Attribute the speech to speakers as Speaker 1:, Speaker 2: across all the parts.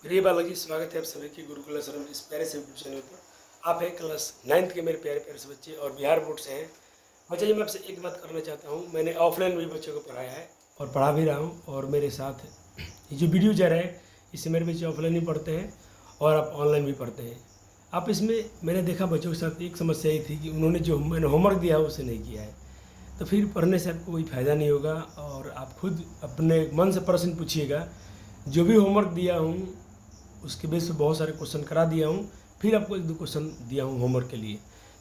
Speaker 1: प्रिय बालाजी, स्वागत है आप सभी की गुरुकुल आश्रम इस प्यारे से यूट्यूब चैनल पर। आप हैं क्लास 9th के मेरे प्यारे प्यारे से बच्चे और बिहार बोर्ड से हैं। बच्चा जी, मैं आपसे एक बात करना चाहता हूँ। मैंने ऑफलाइन भी बच्चों को पढ़ाया है और पढ़ा भी रहा हूँ, और मेरे साथ ये जो वीडियो जा रहा है इससे मेरे बच्चे ऑफलाइन भी पढ़ते हैं और आप ऑनलाइन भी पढ़ते हैं। आप इसमें मैंने देखा बच्चों के साथ एक समस्या ये थी कि उन्होंने जो मैंने होमवर्क दिया है उसे नहीं किया है, तो फिर पढ़ने से आपको कोई फ़ायदा नहीं होगा। और आप खुद अपने मन से प्रश्न पूछिएगा। जो भी होमवर्क दिया हूँ उसके बेस पे बहुत सारे क्वेश्चन करा दिया हूँ, फिर आपको एक दो क्वेश्चन दिया हूँ होमवर्क के लिए,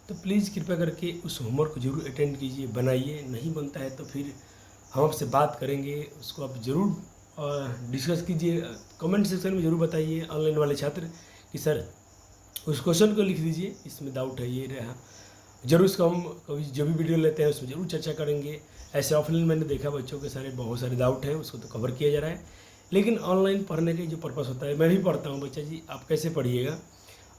Speaker 1: तो प्लीज़ कृपया करके उस होमवर्क को जरूर अटेंड कीजिए, बनाइए। नहीं बनता है तो फिर हम आपसे बात करेंगे, उसको आप ज़रूर डिस्कस कीजिए। कमेंट सेक्शन में ज़रूर बताइए ऑनलाइन वाले छात्र कि सर उस क्वेश्चन को लिख दीजिए, इसमें डाउट है, ये रहा। जरूर इसको हम कभी जो भी वीडियो लेते हैं उसमें ज़रूर चर्चा करेंगे। ऐसे ऑफलाइन मैंने देखा बच्चों के सारे बहुत सारे डाउट हैं, उसको तो कवर किया जा रहा है, लेकिन ऑनलाइन पढ़ने का जो पर्पस होता है, मैं भी पढ़ता हूँ बच्चा जी। आप कैसे पढ़िएगा,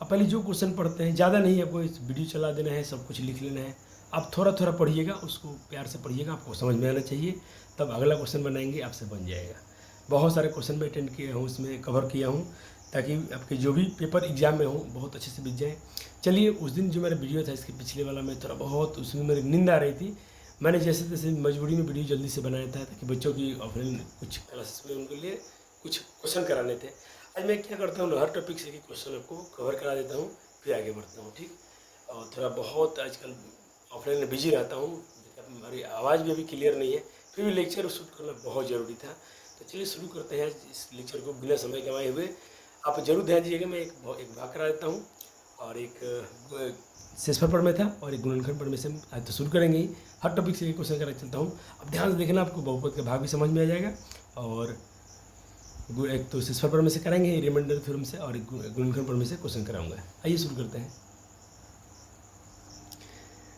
Speaker 1: आप पहले जो क्वेश्चन पढ़ते हैं, ज़्यादा नहीं आपको इस वीडियो चला देना है, सब कुछ लिख लेना है। आप थोड़ा थोड़ा पढ़िएगा, उसको प्यार से पढ़िएगा, आपको समझ में आना चाहिए, तब अगला क्वेश्चन बनाएंगे आपसे बन जाएगा। बहुत सारे क्वेश्चन मैं अटेंड किया हूँ, उसमें कवर किया हूँ, ताकि आपके जो भी पेपर एग्जाम में हो बहुत अच्छे से बीत जाए। चलिए, उस दिन जो मेरा वीडियो था इसके पिछले वाला में थोड़ा बहुत उसमें मेरी नींद आ रही थी, मैंने जैसे तैसे मजबूरी में वीडियो जल्दी से बनाया था ताकि बच्चों की ऑफलाइन कुछ क्लासेस में उनके लिए कुछ क्वेश्चन कराने थे। आज मैं क्या करता हूँ, हर टॉपिक से क्वेश्चन आपको कवर करा देता हूँ, फिर आगे बढ़ता हूँ, ठीक। और थोड़ा बहुत आजकल ऑफलाइन में बिजी रहता हूँ, हमारी आवाज़ भी अभी क्लियर नहीं है, फिर भी लेक्चर शूट करना बहुत ज़रूरी था। तो चलिए शुरू करते हैं इस लेक्चर को बिना समय गंवाए हुए। आप जरूर ध्यान दीजिएगा, मैं एक भाग करा देता हूँ, और एक शेषफल में था और एक गुणनखंड में से आज तो शुरू करेंगे ही। हर टॉपिक से एक क्वेश्चन करा चलता हूँ, अब ध्यान से देखना, आपको बहुपद का भाग भी समझ में आ जाएगा। और एक तो शेषफल में से कराएंगे रिमाइंडर थ्योरम से, और एक गुणनखंड में से क्वेश्चन कराऊंगा। आइए शुरू करते हैं।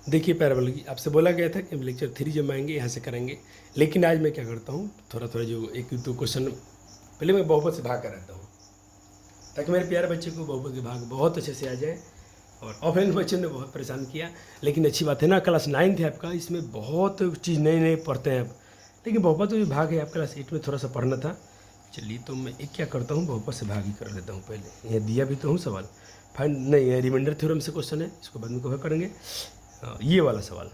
Speaker 1: देखिए पैराबोला की आपसे बोला गया था कि हम लेक्चर 3 जब आएंगे यहाँ से करेंगे, लेकिन आज मैं क्या करता हूँ, थोड़ा थोड़ा जो एक दो क्वेश्चन पहले मैं बहुपद से भाग कर रहता हूँ, ताकि मेरे प्यारे बच्चे को बहुपद के भाग बहुत अच्छे से आ जाए। और ऑफलाइन बच्चे ने बहुत परेशान किया, लेकिन अच्छी बात है ना, क्लास 9 है आपका, इसमें बहुत चीज़ नए नए पढ़ते हैं आप। लेकिन बहुपद जो भाग है आप क्लास 8 में थोड़ा सा पढ़ना था। चलिए, तो मैं एक क्या करता हूँ, बहुपद से भाग ही कर लेता हूँ पहले। यह दिया भी तो हूँ सवाल, फाइंड नहीं, रिमाइंडर थ्योरम से क्वेश्चन है, इसको बाद में कवर करेंगे। ये वाला सवाल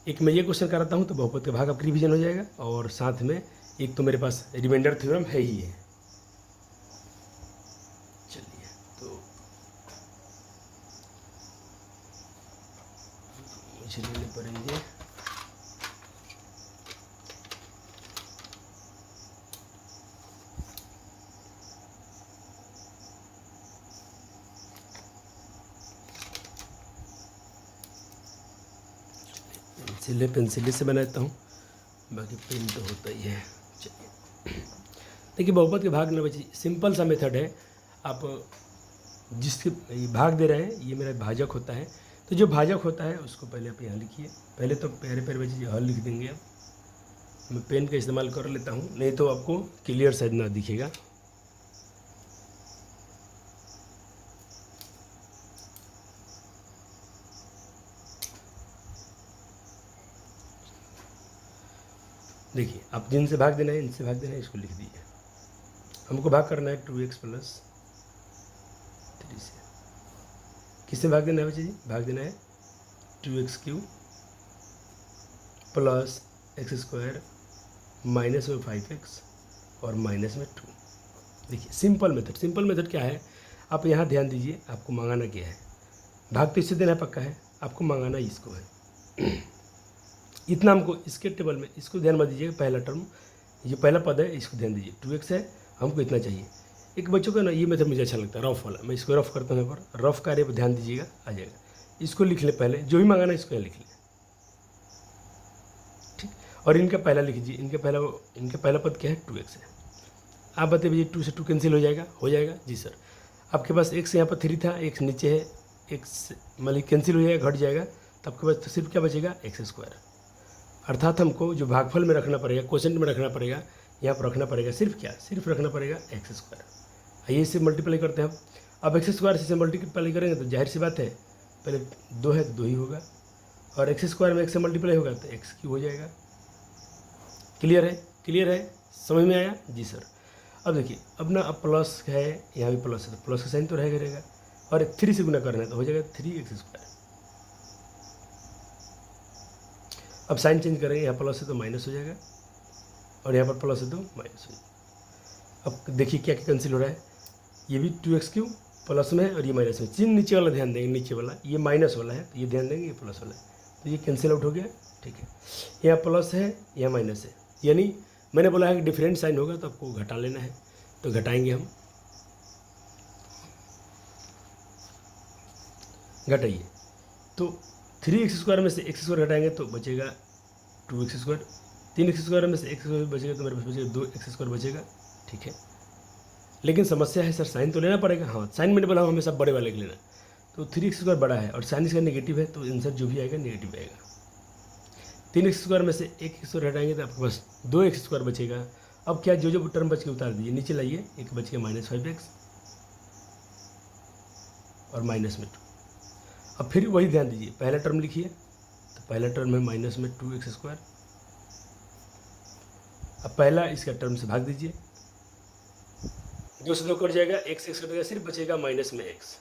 Speaker 1: एक मैं ये क्वेश्चन कराता हूँ तो बहुपद के भाग आपका रिवीजन हो जाएगा, और साथ में एक तो मेरे पास रिमाइंडर थ्योरम है ही है। चलिए, तो मुझे लेने पड़ेंगे पेंसिल से बनाता हूँ, बाकी पेन तो होता ही है। चलिए, देखिए बहुपद के भाग न बच्चे सिंपल सा मेथड है। आप जिसके भाग दे रहे हैं, ये मेरा भाजक होता है, तो जो भाजक होता है उसको पहले आप यहाँ लिखिए। पहले तो प्यारे प्यारे बच्चे हल लिख देंगे आप, मैं पेन का इस्तेमाल कर लेता हूँ, नहीं तो आपको क्लियर शायद ना दिखेगा। देखिए, आप जिनसे भाग देना है, इनसे भाग देना है, इसको लिख दीजिए। हमको भाग करना है 2x + 3 से। किससे भाग देना है बच्चे जी, भाग देना है 2x³ + x² - 5x और -2। देखिए सिंपल मेथड क्या है, आप यहाँ ध्यान दीजिए, आपको मंगाना क्या है, भाग तो इससे देना पक्का है, आपको मंगाना इसको है। इतना हमको इसके टेबल में, इसको ध्यान मत दीजिएगा, पहला टर्म ये पहला पद है, इसको ध्यान दीजिए, 2x है, हमको इतना चाहिए। एक बच्चों का ना ये मेथड मुझे अच्छा लगता है, रफ वाला, मैं इसको रफ करता हूँ। यहाँ पर रफ कार्य पर ध्यान दीजिएगा, आ जाएगा। इसको लिख ले पहले, जो भी मंगाना है इसको यहाँ लिख लें, ठीक। और इनका पहला लिख लीजिए, इनका पहला पद क्या है, 2x है। आप बताइए भैया 2 से 2 कैंसिल हो जाएगा जी सर। आपके पास x यहाँ पर 3 था, x नीचे है, x मतलब कैंसिल हो जाएगा, घट जाएगा, तो आपके पास तो सिर्फ क्या बचेगा, x²। अर्थात हमको जो भागफल में रखना पड़ेगा, क्वोशेंट में रखना पड़ेगा, यहाँ पर रखना पड़ेगा सिर्फ रखना पड़ेगा x²। आइए इससे मल्टीप्लाई करते हैं अब x² से मल्टीप्लाई करेंगे तो जाहिर सी बात है, पहले 2 है तो 2 ही होगा, और x² में x से मल्टीप्लाई होगा तो x³ हो जाएगा। क्लियर है, समझ में आया जी सर। अब देखिए, अब ना अब प्लस है, यहाँ भी प्लस है तो प्लस का साइन तो रहेगा और 3 से गुना करना है तो हो जाएगा 3x²। अब साइन चेंज करेंगे, यहाँ प्लस है तो माइनस हो जाएगा और यहाँ पर प्लस है तो माइनस हो जाएगा। अब देखिए क्या क्या कैंसिल हो रहा है, ये भी 2x³ प्लस में है और ये माइनस में। चिन्ह नीचे वाला ध्यान देंगे, नीचे वाला ये माइनस वाला है तो ये ध्यान देंगे, ये प्लस वाला है तो ये कैंसिल आउट हो गया। ठीक है, यहाँ प्लस है, यहाँ माइनस है, यानी मैंने बोला है कि डिफरेंट साइन होगा तो आपको घटा लेना है, तो घटाएंगे हम। घटाइए तो 3x² में से x² घटाएंगे तो बचेगा 2x²। 3x² में से x² बचेगा तो मेरे पास बचेगा 2x² बचेगा। ठीक है, लेकिन समस्या है सर साइन तो लेना पड़ेगा। हाँ, साइन मैंने बोला हमेशा बड़े वाले के लेना, तो 3x² बड़ा है और साइन इसका नेगेटिव है तो आंसर जो भी आएगा नेगेटिव आएगा। 3x² में से 1x² हटाएंगे तो आपके पास 2x² बचेगा। अब क्या जो टर्म बच के उतार दीजिए, नीचे लाइए, एक बच के -5x और माइनस में 2। अब फिर वही ध्यान दीजिए, पहला टर्म लिखिए तो पहला टर्म है माइनस में 2x²। अब पहला इसका टर्म से भाग दीजिए, 2 से 2 कट जाएगा, x कटेगा, सिर्फ बचेगा माइनस में x।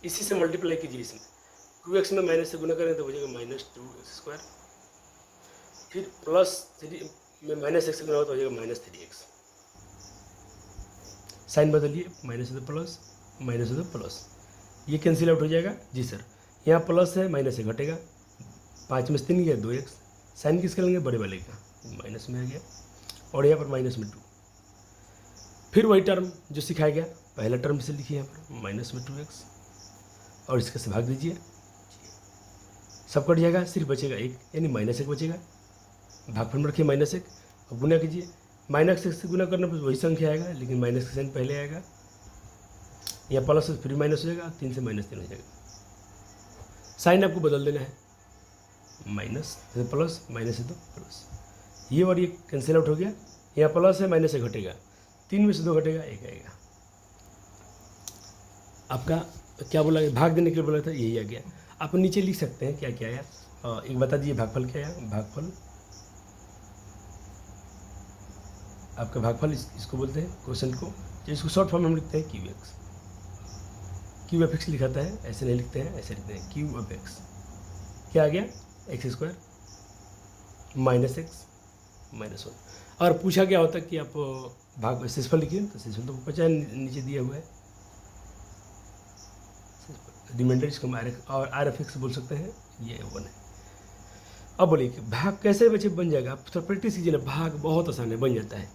Speaker 1: इसी से मल्टीप्लाई कीजिए, इसमें 2x में माइनस से गुना करें तो बचेगा -2x²। फिर +3 में -x से गुना हो तो हो जाएगा -3x। साइन बदलिए, माइनस है तो प्लस, माइनस है तो प्लस, ये कैंसिल आउट हो जाएगा। जी सर, यहाँ प्लस है, माइनस से घटेगा, 5 में से 3 गया 2x। साइन किसका लेंगे, बड़े वाले का, माइनस में आ गया और यहाँ पर -2। फिर वही टर्म जो सिखाया गया, पहला टर्म से लिखिए यहाँ पर -2x और इसके से भाग दीजिए, सब कट जाएगा, सिर्फ बचेगा 1, यानी -1 बचेगा। भागफल में रखिए -1 और गुना कीजिए, -1 से गुना करने पर वही संख्या आएगा, लेकिन माइनस का साइन पहले आएगा। या प्लस से फिर माइनस हो जाएगा, 3 से -3 हो जाएगा। साइन आपको बदल देना है, माइनस से प्लस, माइनस से तो प्लस, ये और ये कैंसिल आउट हो गया। यहाँ प्लस है, माइनस से घटेगा, 3 में से 2 घटेगा, 1 आएगा। आपका क्या बोला, भाग देने के लिए बोला था, यही आ गया। आप नीचे लिख सकते हैं क्या क्या आया, एक बता दीजिए भागफल क्या आया। भागफल, आपका भागफल इसको बोलते हैं क्वेश्चन को, तो इसको शॉर्ट फॉर्म में हम लिखते हैं QX। QFX लिखाता है, ऐसे नहीं लिखते हैं, ऐसे लिखते हैं QFX। क्या आ गया, x² -x -1। और पूछा क्या होता कि आप भाग शेषफल लिखिए, तो शेषफल तो पता नीचे दिया हुआ है, रिमाइंडर इसको और RFX बोल सकते हैं, ये 1 है। अब बोलिए कि भाग कैसे बच्चे बन जाएगा, आप थोड़ा प्रैक्टिस कीजिए ना, भाग बहुत आसान है, बन जाता है।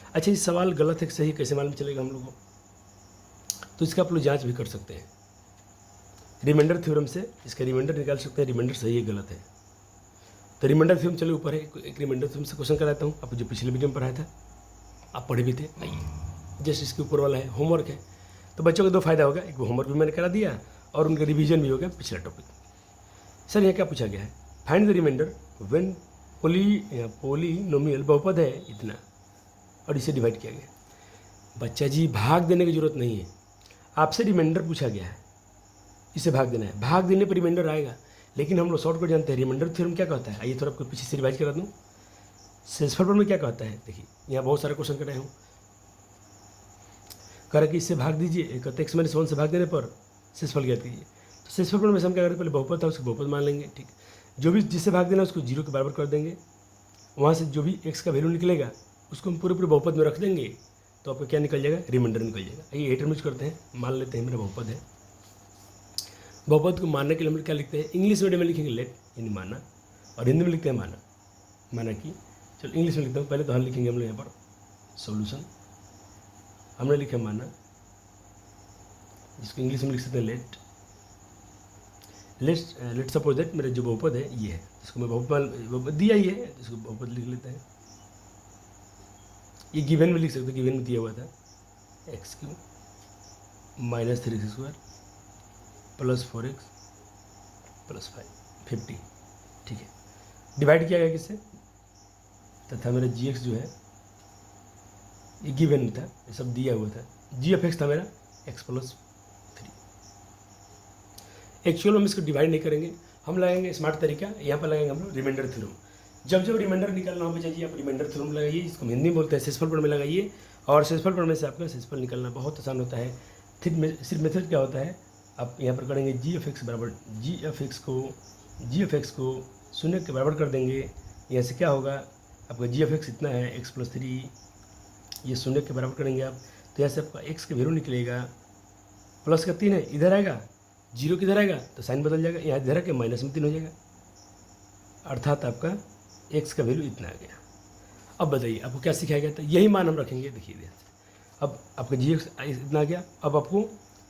Speaker 1: अच्छा, ये सवाल गलत है कि सही कैसे मालूम चलेगा हम लोगों को, तो इसका आप लोग जाँच भी कर सकते हैं। रिमाइंडर थ्योरम से इसका रिमाइंडर निकाल सकते हैं, रिमाइंडर सही है गलत है। तो रिमाइंडर थ्योरम चलो ऊपर है, एक रिमाइंडर थ्योरम से क्वेश्चन कराता हूँ, आपको जो पिछले वीडियो में पढ़ाया था, आप पढ़े भी थे, आइए जस्ट इसके ऊपर वाला है, होमवर्क है। तो बच्चों को 2 फायदा होगा, एक होमवर्क भी मैंने करा दिया और उनका रिवीजन भी हो गया पिछला टॉपिक। सर यहाँ क्या पूछा गया है, find the remainder when polynomial बहुपद है इतना और इसे डिवाइड किया गया। बच्चा जी भाग देने की जरूरत नहीं है, आपसे रिमाइंडर पूछा गया है, इसे भाग देना है, भाग देने पर रिमाइंडर आएगा। लेकिन हम लोग शॉर्टकट जानते हैं, रिमाइंडर थ्योरम क्या कहता है, आइए थोड़ा आपको पीछे से रिवाइज करा दूँ। शेषफल में क्या कहता है, देखिए यहाँ बहुत सारे क्वेश्चन कराए हूँ, कह कि इससे भाग दीजिए, कहते x -1 से भाग देने पर शेषफल ज्ञात कीजिए। तो शेषफल में हम क्या करें, पहले बहुपद था उसको बहुपद मान लेंगे, ठीक, जो भी जिससे भाग देना उसको 0 के बराबर कर देंगे, वहाँ से जो भी x का वैल्यू निकलेगा उसको हम पूरे बहुपद में रख देंगे, तो आपका क्या निकल जाएगा, रिमाइंडर निकल जाएगा। आइए 8 यूज करते हैं, मान लेते हैं मेरा बहुपद है। बहुपद को मानने के लिए हम क्या लिखते हैं, इंग्लिश मीडियम में लिखेंगे लेट, यानी माना, और हिंदी में लिखते हैं माना, माना कि, चलो इंग्लिश में लिखता हूँ, पहले तो हल लिखेंगे हम लोग यहाँ पर, सॉल्यूशन हमने लिखा माना, जिसको इंग्लिश में लिख सकते हैं लेट। लेट सपोज दैट मेरा जो बहुपद है ये है, जिसको मैं बहुपद दिया ही है, इसको बहुपद लिख लेते हैं। ये गिवन में लिख सकते हैं, गिवन में दिया हुआ था x³ -3x² + 4x + 5 50, ठीक है। डिवाइड किया गया किससे, तथा मेरा gx जो है ये गिवन था, ये सब दिया हुआ था, gf(x) था मेरा x + 3। एक्चुअल हम इसको डिवाइड नहीं करेंगे, हम लगाएंगे स्मार्ट तरीका, यहाँ पर लगाएंगे हम लोग रिमाइंडर थ्योरम। जब जब रिमाइंडर निकलना हो बच्चा जी आप रिमाइंडर थ्योरम लगाइए, जिसको हम हिंदी में बोलते हैं शेषफल प्रमेय लगाइए, और शेषफल प्रमेय से आपका शेषफल निकलना बहुत आसान होता है। सिर्फ मेथड क्या होता है, आप यहाँ पर करेंगे जी एफ एक्स बराबर जी एफ एक्स को शून्य के बराबर कर देंगे। यहाँ से क्या होगा, आपका जी एफ एक्स इतना है एक्स प्लस 3, ये शून्य के बराबर करेंगे आप, तो यहाँ से आपका एक्स का वैल्यू निकलेगा प्लस का 3 है, इधर आएगा, जीरो किधर आएगा तो साइन बदल जाएगा, यहाँ इधर आके माइनस में 3 हो जाएगा, अर्थात आपका एक्स का वैल्यू इतना आ गया। अब बताइए आपको क्या सिखाया गया था, यही मान हम रखेंगे, देखिए ध्यान से, अब आपका जी एक्स इतना आ गया, अब आपको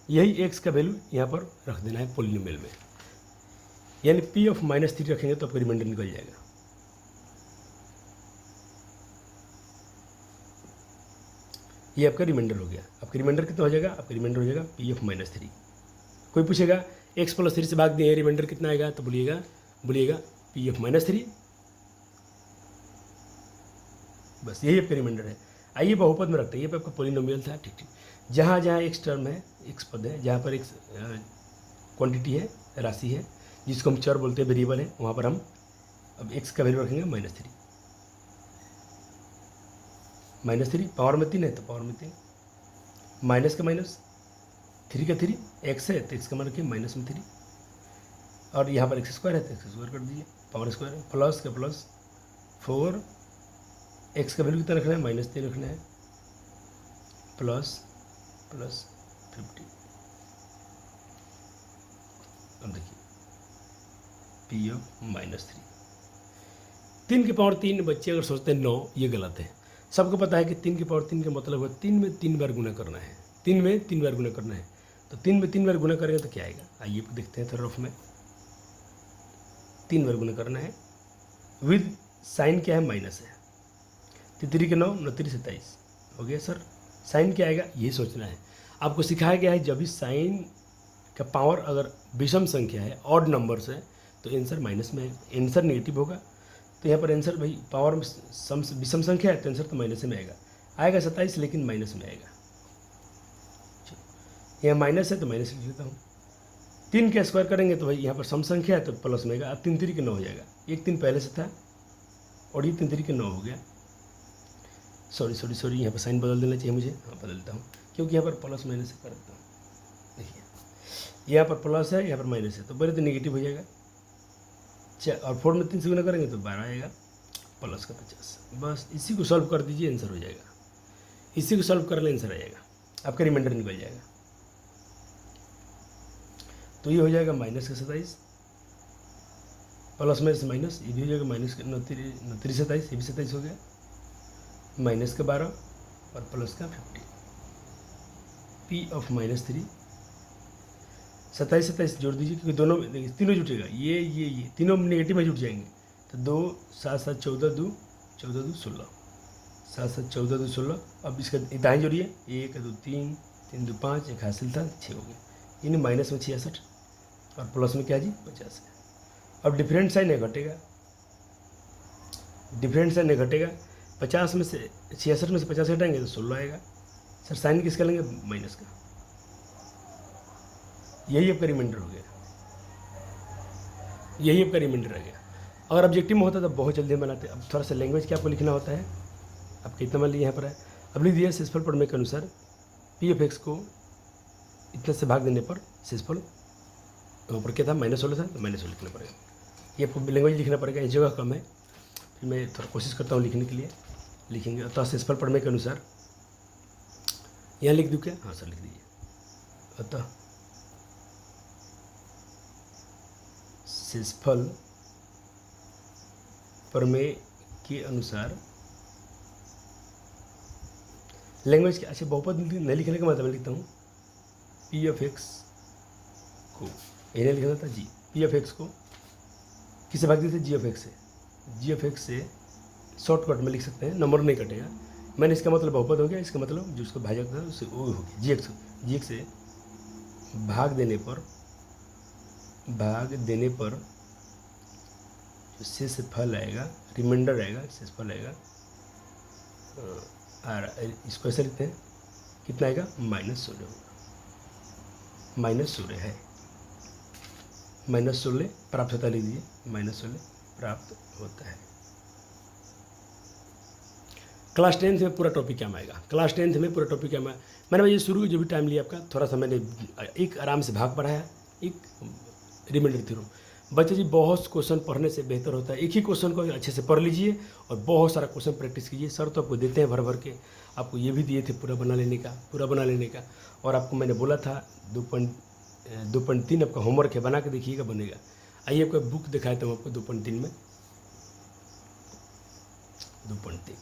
Speaker 1: यही एक्स का वैल्यू यहाँ पर रख देना है पोलिनोमियल में, यानी पी ऑफ -3 रखेंगे तो आपका रिमाइंडर निकल जाएगा। ये आपका रिमाइंडर हो गया। आपका रिमाइंडर कितना हो जाएगा, आपका रिमाइंडर हो जाएगा पी ऑफ -3। कोई पूछेगा एक्स प्लस 3 से भाग दिए रिमाइंडर कितना आएगा, तो बोलिएगा पी ऑफ -3, बस यही आपका रिमाइंडर है। आइए बहुपद में रखते हैं, ये पे आपका पोलिनोमियल था, ठीक ठीक। जहाँ जहाँ एक्स टर्म है, एक्स पद है, जहाँ पर एक्स क्वांटिटी है, राशि है, जिसको हम चर बोलते हैं, वेरिएबल है, वहाँ पर हम अब एक्स का वैल्यू रखेंगे -3। -3 पावर में 3 है तो पावर में 3, माइनस का माइनस, 3 का 3, एक्स है तो एक्स का मान रखिए माइनस में 3, और यहाँ पर एक्स स्क्वायर है तो एक्स स्क्वायर कर दीजिए, पावर स्क्वायर है, प्लस का प्लस 4, एक्स का वैल्यू कितना रखना है, -3 रखना है, प्लस 50। अब देखिए पी ऑफ -3, 3 की पावर 3 बच्चे अगर सोचते हैं 9, ये गलत है। सबको पता है कि 3 की पावर 3 का मतलब है 3 में 3 बार गुना करना है, 3 में 3 बार गुना करना है, तो 3 में 3 बार गुना करेंगे तो क्या आएगा, आइए देखते हैं थोड़ा रफ में। 3 बार गुना करना है, विद साइन क्या है, माइनस है, 3 के 9, 9 3 27 हो गया सर। साइन क्या आएगा ये सोचना है, आपको सिखाया गया है जब भी साइन का पावर अगर विषम संख्या है, ऑड नंबर्स है, तो आंसर माइनस में आएगा, आंसर नेगेटिव होगा। तो यहाँ पर आंसर भाई पावर में विषम संख्या है तो आंसर तो माइनस में आएगा 27, लेकिन माइनस में आएगा। यहाँ माइनस है तो माइनस लिख लेता हूँ। 3 का स्क्वायर करेंगे तो भाई यहाँ पर सम संख्या है तो प्लस में आएगा, अब 3 3 के 9 हो जाएगा, एक 3 पहले से था और ये 3 3 के 9 हो गया। सॉरी यहाँ पर साइन बदल देना चाहिए मुझे, हाँ बदलता हूँ, क्योंकि यहाँ पर प्लस माइनस से करता हूँ। देखिए यहाँ पर प्लस है, यहाँ पर माइनस है, तो पहले तो नेगेटिव हो जाएगा, और 4 में 3 से गुना करेंगे तो 12 आएगा, प्लस का 50। बस इसी को सॉल्व कर दीजिए, आंसर हो जाएगा। इसी को सॉल्व कर ले, आंसर आ जाएगा, आपका रिमाइंडर निकल जाएगा। तो ये हो जाएगा -27, प्लस में से माइनस, ये भी हो जाएगा -27, ये भी 27 हो गया, -12 और प्लस का 50, पी ऑफ -3। 27 जोड़ दीजिए, क्योंकि दोनों में देखिए तीनों जुटेगा, ये तीनों नेगेटिव में जुट जाएंगे, तो 2 7 7 14 2 14 2 16, 7 7 14 2 16। अब इसका दाएं जोड़िए, 1 2 3 3 2 5, एक हासिल था 6 हो गया, यानी माइनस में 66 और प्लस में क्या जी 50 है। अब डिफरेंट साइन है घटेगा, डिफरेंट साइन है घटेगा, 50 में से 66 में से 50 हटाएंगे तो 16 आएगा। सर साइन किसका लेंगे, माइनस का। यही आपका रिमाइंडर हो गया, यही आपका रिमाइंडर आ गया। अगर ऑब्जेक्टिव में होता तो बहुत जल्दी बनाते। अब थोड़ा सा लैंग्वेज क्या आपको लिखना होता है, आप कितना मान लीजिए यहाँ पर है, अब लिख दिया शेषफल प्रमेय के अनुसार पी ऑफ एक्स को इतने से भाग देने पर शेषफल ऊपर क्या था, -16 था, तो -16 लिखना पड़ेगा। ये आपको लैंग्वेज लिखना पड़ेगा, ये जगह कम है, फिर मैं थोड़ा कोशिश करता हूँ लिखने के लिए, लिखेंगे। अतः शेषफल प्रमेय के अनुसार यहाँ लिख दूँ क्या, हाँ सर लिख दीजिए। अतः शेषफल प्रमेय के अनुसार लैंग्वेज के, अच्छा बहुपद नहीं लिखने का मतलब लिखता हूँ, पी ऑफ एक्स को ये नहीं लिखना था जी, पी ऑफ एक्स को किसे भाग देते, जी ऑफ एक्स से, जी ऑफ एक्स से शॉर्टकट में लिख सकते हैं, नंबर नहीं कटेगा। मैंने इसका मतलब बहुपद हो गया, इसका मतलब जो उसको भाजक था उससे वो हो गया, जी एक्स से भाग देने पर जो शेषफल आएगा, रिमाइंडर आएगा, शेषफल आएगा, इसको ऐसे लिखते हैं, कितना आएगा, -16 होगा, -16 है, -16 प्राप्त होता है, लिख दीजिए -16 प्राप्त होता है। क्लास 10th में पूरा टॉपिक क्या आएगा, क्लास 10th में पूरा टॉपिक क्या आएगा। मैंने भाई शुरू जो भी टाइम लिया आपका, थोड़ा सा मैंने एक आराम से भाग पढ़ाया, एक रिमाइंडर थ्योरम। बच्चे जी बहुत क्वेश्चन पढ़ने से बेहतर होता है, एक ही क्वेश्चन को अच्छे से पढ़ लीजिए और बहुत सारा क्वेश्चन प्रैक्टिस कीजिए। सर तो आपको देते हैं भर भर के, आपको ये भी दिए थे पूरा बना लेने का। और आपको मैंने बोला था 2.3 आपका होमवर्क है, बना के देखिएगा बनेगा। आइए आपका बुक दिखाता हूँ आपको 2.3 में। 2.3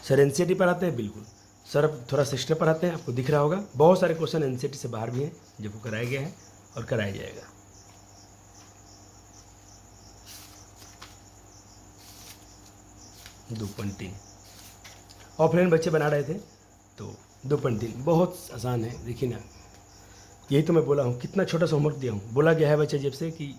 Speaker 1: सर एनसीईआरटी पढ़ाते हैं, बिल्कुल सर अब थोड़ा सिस्टम पढ़ाते हैं, आपको दिख रहा होगा बहुत सारे क्वेश्चन एनसीईआरटी से बाहर भी हैं जो को कराया गया है और कराया जाएगा। 2.3 ऑफलाइन बच्चे बना रहे थे, तो 2.3 बहुत आसान है, देखिए ना, यही तो मैं बोला हूँ, कितना छोटा सा होमवर्क दिया हूँ। बोला गया है बच्चे जब से कि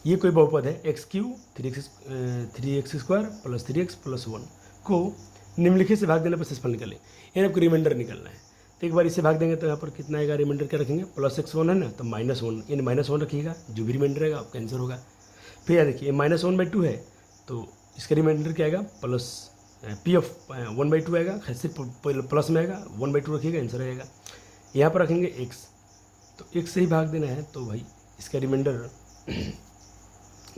Speaker 1: ये कोई बहुपद है x³ 3x² + 3x + 1 को निम्नलिखित से भाग देने पर शेषफल निकले, यानी आपको रिमाइंडर निकलना है। तो एक बार इसे भाग देंगे तो यहाँ पर कितना आएगा, रिमाइंडर क्या रखेंगे, +x1 है ना, तो -1, यानी -1 रखिएगा, जो भी रिमाइंडर रहेगा आपका आंसर होगा। फिर देखिए -1/2 है, तो इसका रिमाइंडर क्या आएगा, प्लस P(1/2) आएगा, सिर्फ प्लस में आएगा, 1/2 रखिएगा, आंसर आएगा। यहाँ पर रखेंगे x, तो x से ही भाग देना है, तो भाई इसका रिमाइंडर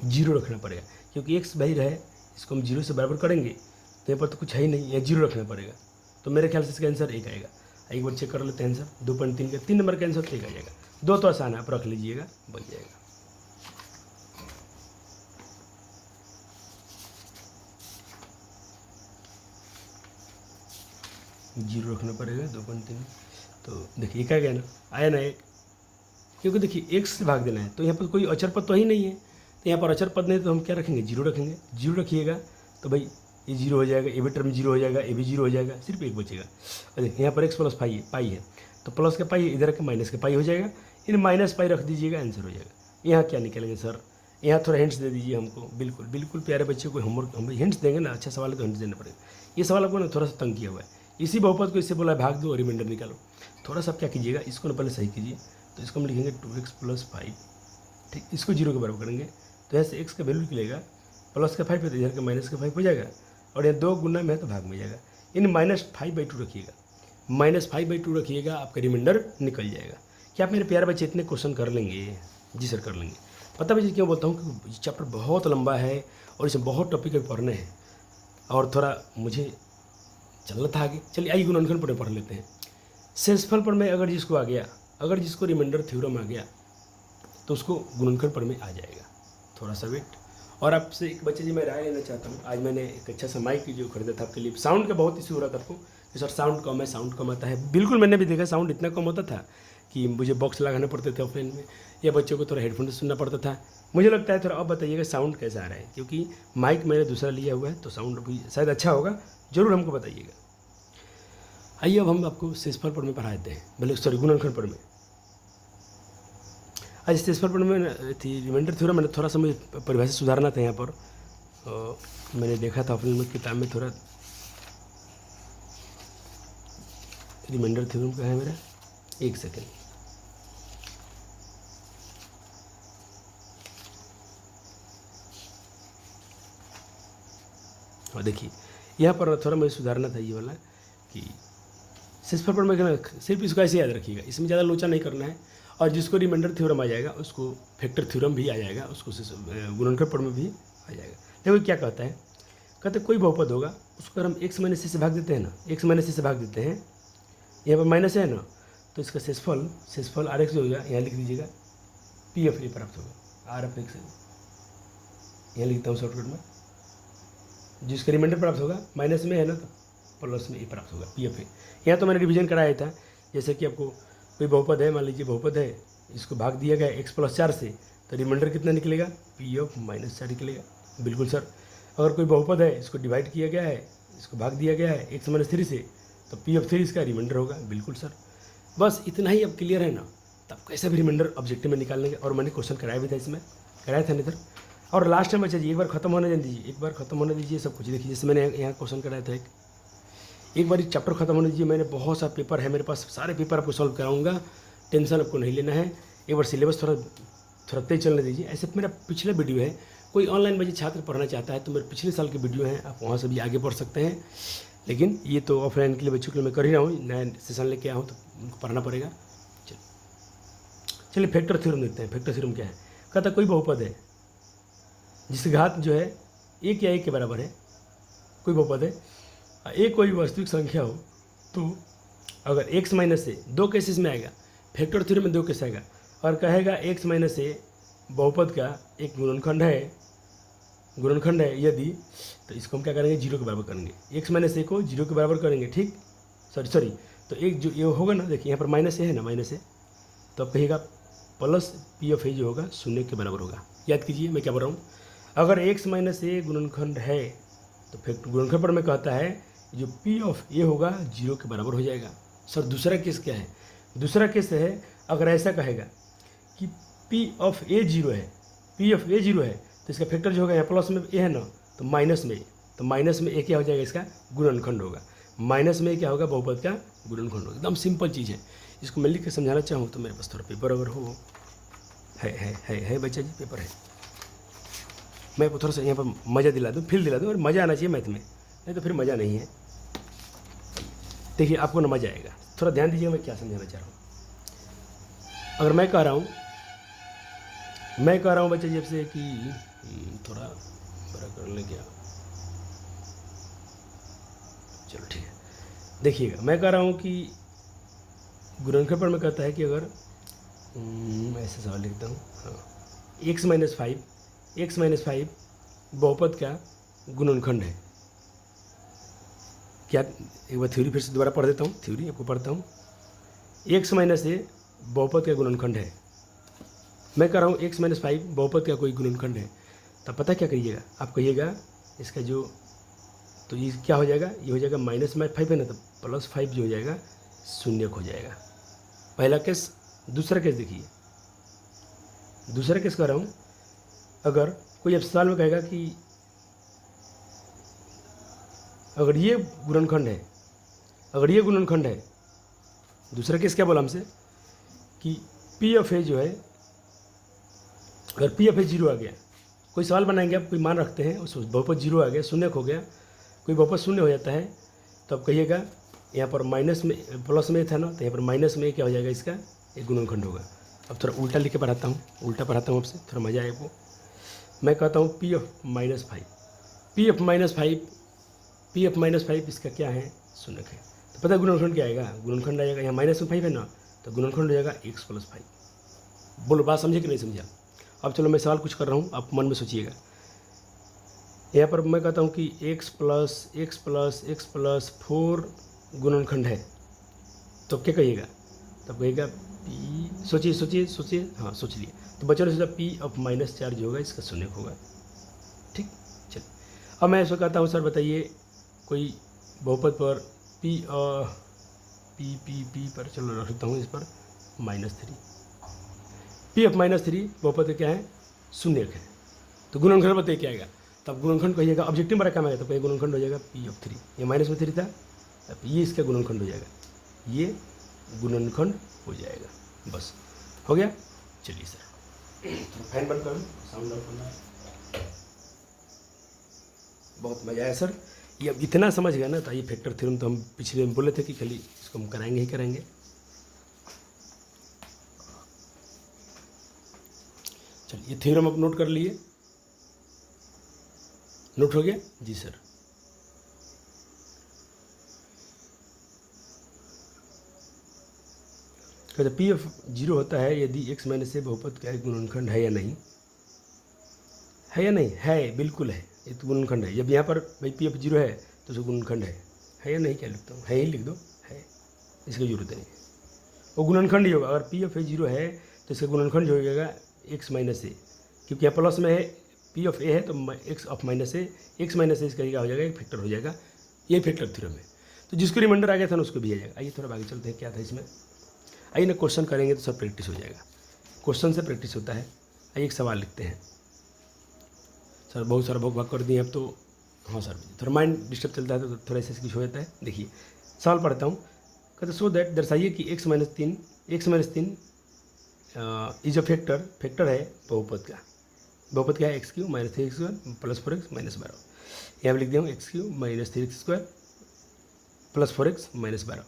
Speaker 1: 0 रखना पड़ेगा, क्योंकि x भाई रहे, इसको हम 0 से बराबर करेंगे तो यहाँ पर तो कुछ है ही नहीं, यहाँ 0 रखना पड़ेगा। तो मेरे ख्याल से इसका आंसर 1 आएगा। एक बार चेक कर लेते हैं आंसर 2.3 का, 3 नंबर का आंसर 1 आ जाएगा। 2 तो आसान है, आप रख लीजिएगा, बन जाएगा। जीरो रखना पड़ेगा 2.3। तो देखिए क्या गया ना, आया ना 1, क्योंकि देखिए x से भाग देना है, तो यहाँ पर कोई अचर पद तो ही नहीं है, तो यहाँ पर अचर पद नहीं, तो हम क्या रखेंगे, 0 रखेंगे। 0 रखिएगा तो भाई ये 0 हो जाएगा, ये भी टर्म 0 हो जाएगा, ये भी 0 हो जाएगा, सिर्फ 1 बचेगा। और देखिए यहाँ पर x + पाई है, तो प्लस का पाई इधर के माइनस का पाई हो जाएगा, इन -पाई रख दीजिएगा, आंसर हो जाएगा। यहाँ क्या निकलेंगे सर, यहाँ थोड़ा हिंट्स दे दीजिए हमको। बिल्कुल बिल्कुल प्यारे बच्चे को होमवर्क हम हिंट्स देंगे ना, अच्छा सवाल है तो हिंट्स देना पड़ेगा। ये सवाल आपको ना थोड़ा सा तंग किया हुआ है, इसी बहुपद को इससे बोला है भाग दो और रिमाइंडर निकालो। थोड़ा सा आप क्या कीजिएगा, इसको ना पहले सही कीजिए, तो इसको हम लिखेंगे 2x + 5, ठीक, इसको 0 के बराबर करेंगे, तो यहाँ से x का वैल्यू निकलेगा, प्लस का 5 है तो इधर का -5 हो जाएगा, और यहाँ 2 गुना में है तो भाग में जाएगा। इन -5/2 रखिएगा, -5/2 रखिएगा, आपका रिमाइंडर निकल जाएगा। क्या आप मेरे प्यारे बच्चे इतने क्वेश्चन कर लेंगे? जी सर कर लेंगे। पता बच्चे क्यों बोलता हूँ कि चैप्टर बहुत लंबा है और इसमें बहुत टॉपिक पढ़ने हैं और थोड़ा मुझे चलना था आगे। चलिए आइए गुणनखंड पढ़ लेते हैं। शेषफल पर में अगर जिसको आ गया, अगर जिसको रिमाइंडर थ्योरम आ गया तो उसको गुणनखंड पर में आ जाएगा। थोड़ा सा वेट। और आपसे एक बच्चे जी मैं राय लेना चाहता हूँ। आज मैंने एक अच्छा सा माइक जो खरीदा था आपके लिए, साउंड का बहुत इशू हो रहा था आपको कि सर साउंड कम है, साउंड कम आता है। बिल्कुल मैंने भी देखा साउंड इतना कम होता था कि मुझे बॉक्स लगाने पड़ते थे ऑफलाइन में, या बच्चों को थोड़ा हेडफोन से सुनना पड़ता था। मुझे लगता है थोड़ा अब बताइएगा साउंड कैसा आ रहा है, क्योंकि माइक मैंने दूसरा लिया हुआ है तो साउंड भी शायद अच्छा होगा, ज़रूर हमको बताइएगा। आइए अब हम आपको शेषफल पर में पढ़ा देते हैं, भले सॉरी गुणनखंड पर में। आज शेषफल पर में थी रिमाइंडर थ्योरम, मैंने थोड़ा सा मुझे परिभाषा सुधारना था यहाँ पर। मैंने देखा था अपने किताब में थोड़ा रिमाइंडर थ्योरम का है मेरा, एक सेकेंड। और देखिए यहाँ पर थोड़ा मुझे सुधारना था ये वाला कि शेषफल पर में सिर्फ इसको ऐसे याद रखिएगा, इसमें ज़्यादा लोचा नहीं करना है। और जिसको रिमाइंडर थ्योरम आ जाएगा उसको फैक्टर थ्योरम भी आ जाएगा, उसको गुणनखंड पर में भी आ जाएगा। देखो क्या कहता है, कहते कोई बहुपद होगा उसको अगर हम x - c से भाग देते हैं ना, x - c से भाग देते हैं, यहाँ पर माइनस है ना, तो इसका शेषफल RX जो होगा यहाँ लिख दीजिएगा PF ये प्राप्त होगा, RF यहाँ लिखता हूँ शॉर्टकट में। जिसका रिमाइंडर प्राप्त होगा माइनस में है ना, तो प्लस में ये प्राप्त होगा PF। यहाँ तो मैंने रिवीजन कराया था, जैसे कि आपको कोई बहुपद है, मान लीजिए बहुपद है, इसको भाग दिया गया x + 4 से, तो रिमाइंडर कितना निकलेगा, PF - 4 निकलेगा। बिल्कुल सर। अगर कोई बहुपद है, इसको डिवाइड किया गया है, इसको भाग दिया गया है x - 3 से, तो PF3 इसका रिमाइंडर होगा। बिल्कुल सर। बस इतना ही अब क्लियर है ना, तब कैसे भी रिमाइंडर ऑब्जेक्टिव में निकाल लेंगे। और मैंने क्वेश्चन कराया भी था, इसमें कराया था इधर। और लास्ट टाइम अच्छा जी एक बार खत्म होने दीजिए, एक बार खत्म होने दीजिए सब कुछ। देखिए जैसे मैंने यहाँ क्वेश्चन कराया था, एक बार चैप्टर खत्म होने दीजिए। मैंने बहुत सा पेपर है मेरे पास, सारे पेपर आपको सॉल्व कराऊंगा, टेंशन आपको नहीं लेना है। एक बार सिलेबस थोड़ा तेज चलने दीजिए। ऐसे मेरा पिछला वीडियो है, कोई ऑनलाइन बच्चे छात्र पढ़ना चाहता है तो मेरे पिछले साल के वीडियो हैं, आप वहाँ से भी आगे पढ़ सकते हैं। लेकिन ये तो ऑफलाइन के लिए बच्चों के लिए मैं कर ही रहा हूँ, नया सेशन लेके आया हूँ तो उनको पढ़ना पड़ेगा। चलिए फैक्टर थ्योरम देखते हैं। फैक्टर थ्योरम क्या है? कहता कोई बहुपद है जिसकी घात जो है एक या एक के बराबर है, कोई बहुपद है, एक कोई वास्तविक संख्या हो तो अगर x माइनस ए, दो केसेस में आएगा, फैक्टर थ्योरम में दो केस आएगा, और कहेगा x माइनस ए बहुपद का एक गुणनखंड है यदि, तो इसको हम क्या करेंगे, जीरो के बराबर करेंगे, x माइनस ए को जीरो के बराबर करेंगे। ठीक, सॉरी तो एक जो ये होगा ना, देखिए यहाँ पर माइनस ए है ना, माइनस ए, तो अब कहिएगा प्लस पी ऑफ ए जो होगा शून्य के बराबर होगा। याद कीजिए मैं क्या बोल रहा हूँ, अगर x माइनस ए गुणनखंड है तो फैक्टर गुणनखंड पर में कहता है जो पी ऑफ ए होगा जीरो के बराबर हो जाएगा। सर दूसरा केस क्या है? दूसरा केस है अगर ऐसा कहेगा कि पी ऑफ ए जीरो है, पी ऑफ ए जीरो है तो इसका फैक्टर जो होगा यहाँ प्लस में ए है ना, तो माइनस में, तो माइनस में ए क्या हो जाएगा, इसका गुणनखंड होगा। माइनस में क्या होगा, बहुपद का गुणनखंड होगा। एकदम सिंपल चीज़ है, इसको मैं लिख के समझाना चाहूँ तो मेरे पास थोड़ा पेपर अगर हो, है बच्चा जी पेपर है, मैं थोड़ा सा यहाँ पर मज़ा दिला दूँ, फील दिला दूँ, और मज़ा आना चाहिए मैथ में, नहीं तो फिर मज़ा नहीं है। देखिए आपको ना मज़ा आएगा, थोड़ा ध्यान दीजिए मैं क्या समझाना चाह रहा हूँ। अगर मैं कह रहा हूँ बच्चे जब से कि थोड़ा बड़ा कर ले क्या, चलो ठीक है, देखिएगा मैं कह रहा हूँ कि गुणनखंड पर मैं कहता है कि अगर ऐसे सवाल लिखता हूँ, हाँ, x माइनस फाइव बहुपद का गुणनखंड है क्या? एक बार थ्योरी फिर से दोबारा पढ़ देता हूँ, थ्योरी आपको पढ़ता हूँ। x माइनस ए बहुपद का गुणनखंड है, मैं कह रहा हूँ x माइनस फाइव बहुपद का कोई गुणनखंड है, तब पता क्या करिएगा, आप कहिएगा इसका जो, तो ये क्या हो जाएगा, ये हो जाएगा माइनस में फाइव है ना, तो प्लस फाइव जो हो जाएगा शून्य हो जाएगा। पहला केस। दूसरा केस देखिए, दूसरा केस कह रहा हूँ, अगर कोई अब सवाल में कहेगा कि अगर ये गुणनखंड है, अगर ये गुणनखंड है, दूसरा केस क्या बोला हमसे कि पी ऑफ ए जो है, अगर पी ऑफ ए जीरो आ गया, कोई सवाल बनाएंगे आप, कोई मान रखते हैं उस बहुपद जीरो आ गया, शून्य हो गया, कोई बहुपद शून्य हो जाता है, तो अब कहिएगा यहाँ पर माइनस में प्लस में था ना, तो यहाँ पर माइनस में क्या हो जाएगा, इसका एक गुणनखंड होगा। अब थोड़ा उल्टा लिख के पढ़ाता हूँ, उल्टा पढ़ाता हूँ आपसे, थोड़ा मज़ा आए आपको। मैं कहता हूँ P of minus five, P of minus five इसका क्या है, शून्य है, तो पता है गुणनखंड क्या आएगा, गुणनखंड आएगा यहाँ माइनस में फाइव है ना, तो गुणनखंड हो जाएगा एक्स प्लस फाइव। बोलो बात समझे कि नहीं समझा? अब चलो मैं सवाल कुछ कर रहा हूँ, आप मन में सोचिएगा। यहाँ पर मैं कहता हूँ कि एक्स प्लस फोर गुणनखंड है, तो क्या कहिएगा, तब कहिएगा पी, सोचिए, हाँ सोच लिए, तो बच्चों ने सोचा पी ऑफ माइनस चार जो होगा इसका शून्य होगा। ठीक, चलिए अब मैं ऐसा कहता हूँ, सर बताइए कोई बहुपद पर पी पर, चलो रखता हूँ इस पर -3, पी ऑफ -3 बहुपद क्या है, शून्य है, तो गुणनखंड बताइए क्या आएगा, तब गुणनखंड कहिएगा, ऑब्जेक्टिव में रखा है तो कहीं गुणनखंड हो जाएगा पी ऑफ 3, ये माइनस में 3 था, अब ये इसका गुणनखंड हो जाएगा, ये गुणनखंड हो जाएगा, बस हो गया। चलिए सर फैन बंद करो, साउंड ऑफ करना है। बहुत मज़ा आया सर, ये अब इतना समझ गया ना, तो ये फैक्टर थ्योरम तो हम पिछले में बोले थे कि खाली इसको हम कराएंगे ही कराएंगे। चलिए ये थ्योरम आप नोट कर लिए, नोट हो गया जी सर। कहते पी ऑफ जीरो होता है यदि एक्स माइनस ए बहुपद का एक गुणनखंड है या नहीं, है या नहीं, है बिल्कुल है, ये तो गुणनखंड है। जब यहाँ पर भाई पी ऑफ जीरो है तो उसका गुणनखंड है या नहीं, क्या लिखता हूँ, है ही लिख दो, है, इसकी जरूरत नहीं, वो गुणनखंड ही होगा। अगर पी ऑफ ए जीरो है तो इसका गुणनखंड जो हो जाएगा एक्स माइनस ए, क्योंकि यहाँ प्लस में है, पी ऑफ ए है तो X of minus A, X minus A इसका क्या हो जाएगा, एक फैक्टर हो जाएगा, ये फैक्टर थ्योरम है। तो जिसको रिमाइंडर आ गया था ना उसको भी आ जाएगा। आइए थोड़ा आगे चलते हैं, क्या था इसमें, आइए ना क्वेश्चन करेंगे तो सब प्रैक्टिस हो जाएगा, क्वेश्चन से प्रैक्टिस होता है। आइए एक सवाल लिखते हैं। सर बहुत सारा भोग भाग कर दिए अब तो, हाँ सर थोड़ा माइंड डिस्टर्ब चलता है तो थोड़ा ऐसे कुछ हो जाता है। देखिए सवाल पढ़ता हूँ, कहते सो दैट दर्शाइए कि एक्स माइनस तीन इज अ फैक्टर है बहुपद का। बहुपद क्या है, x Q minus 3 x square plus 4x minus 12। यहाँ पर लिख दिया हूँ x Q minus 3 x square plus 4x minus 12।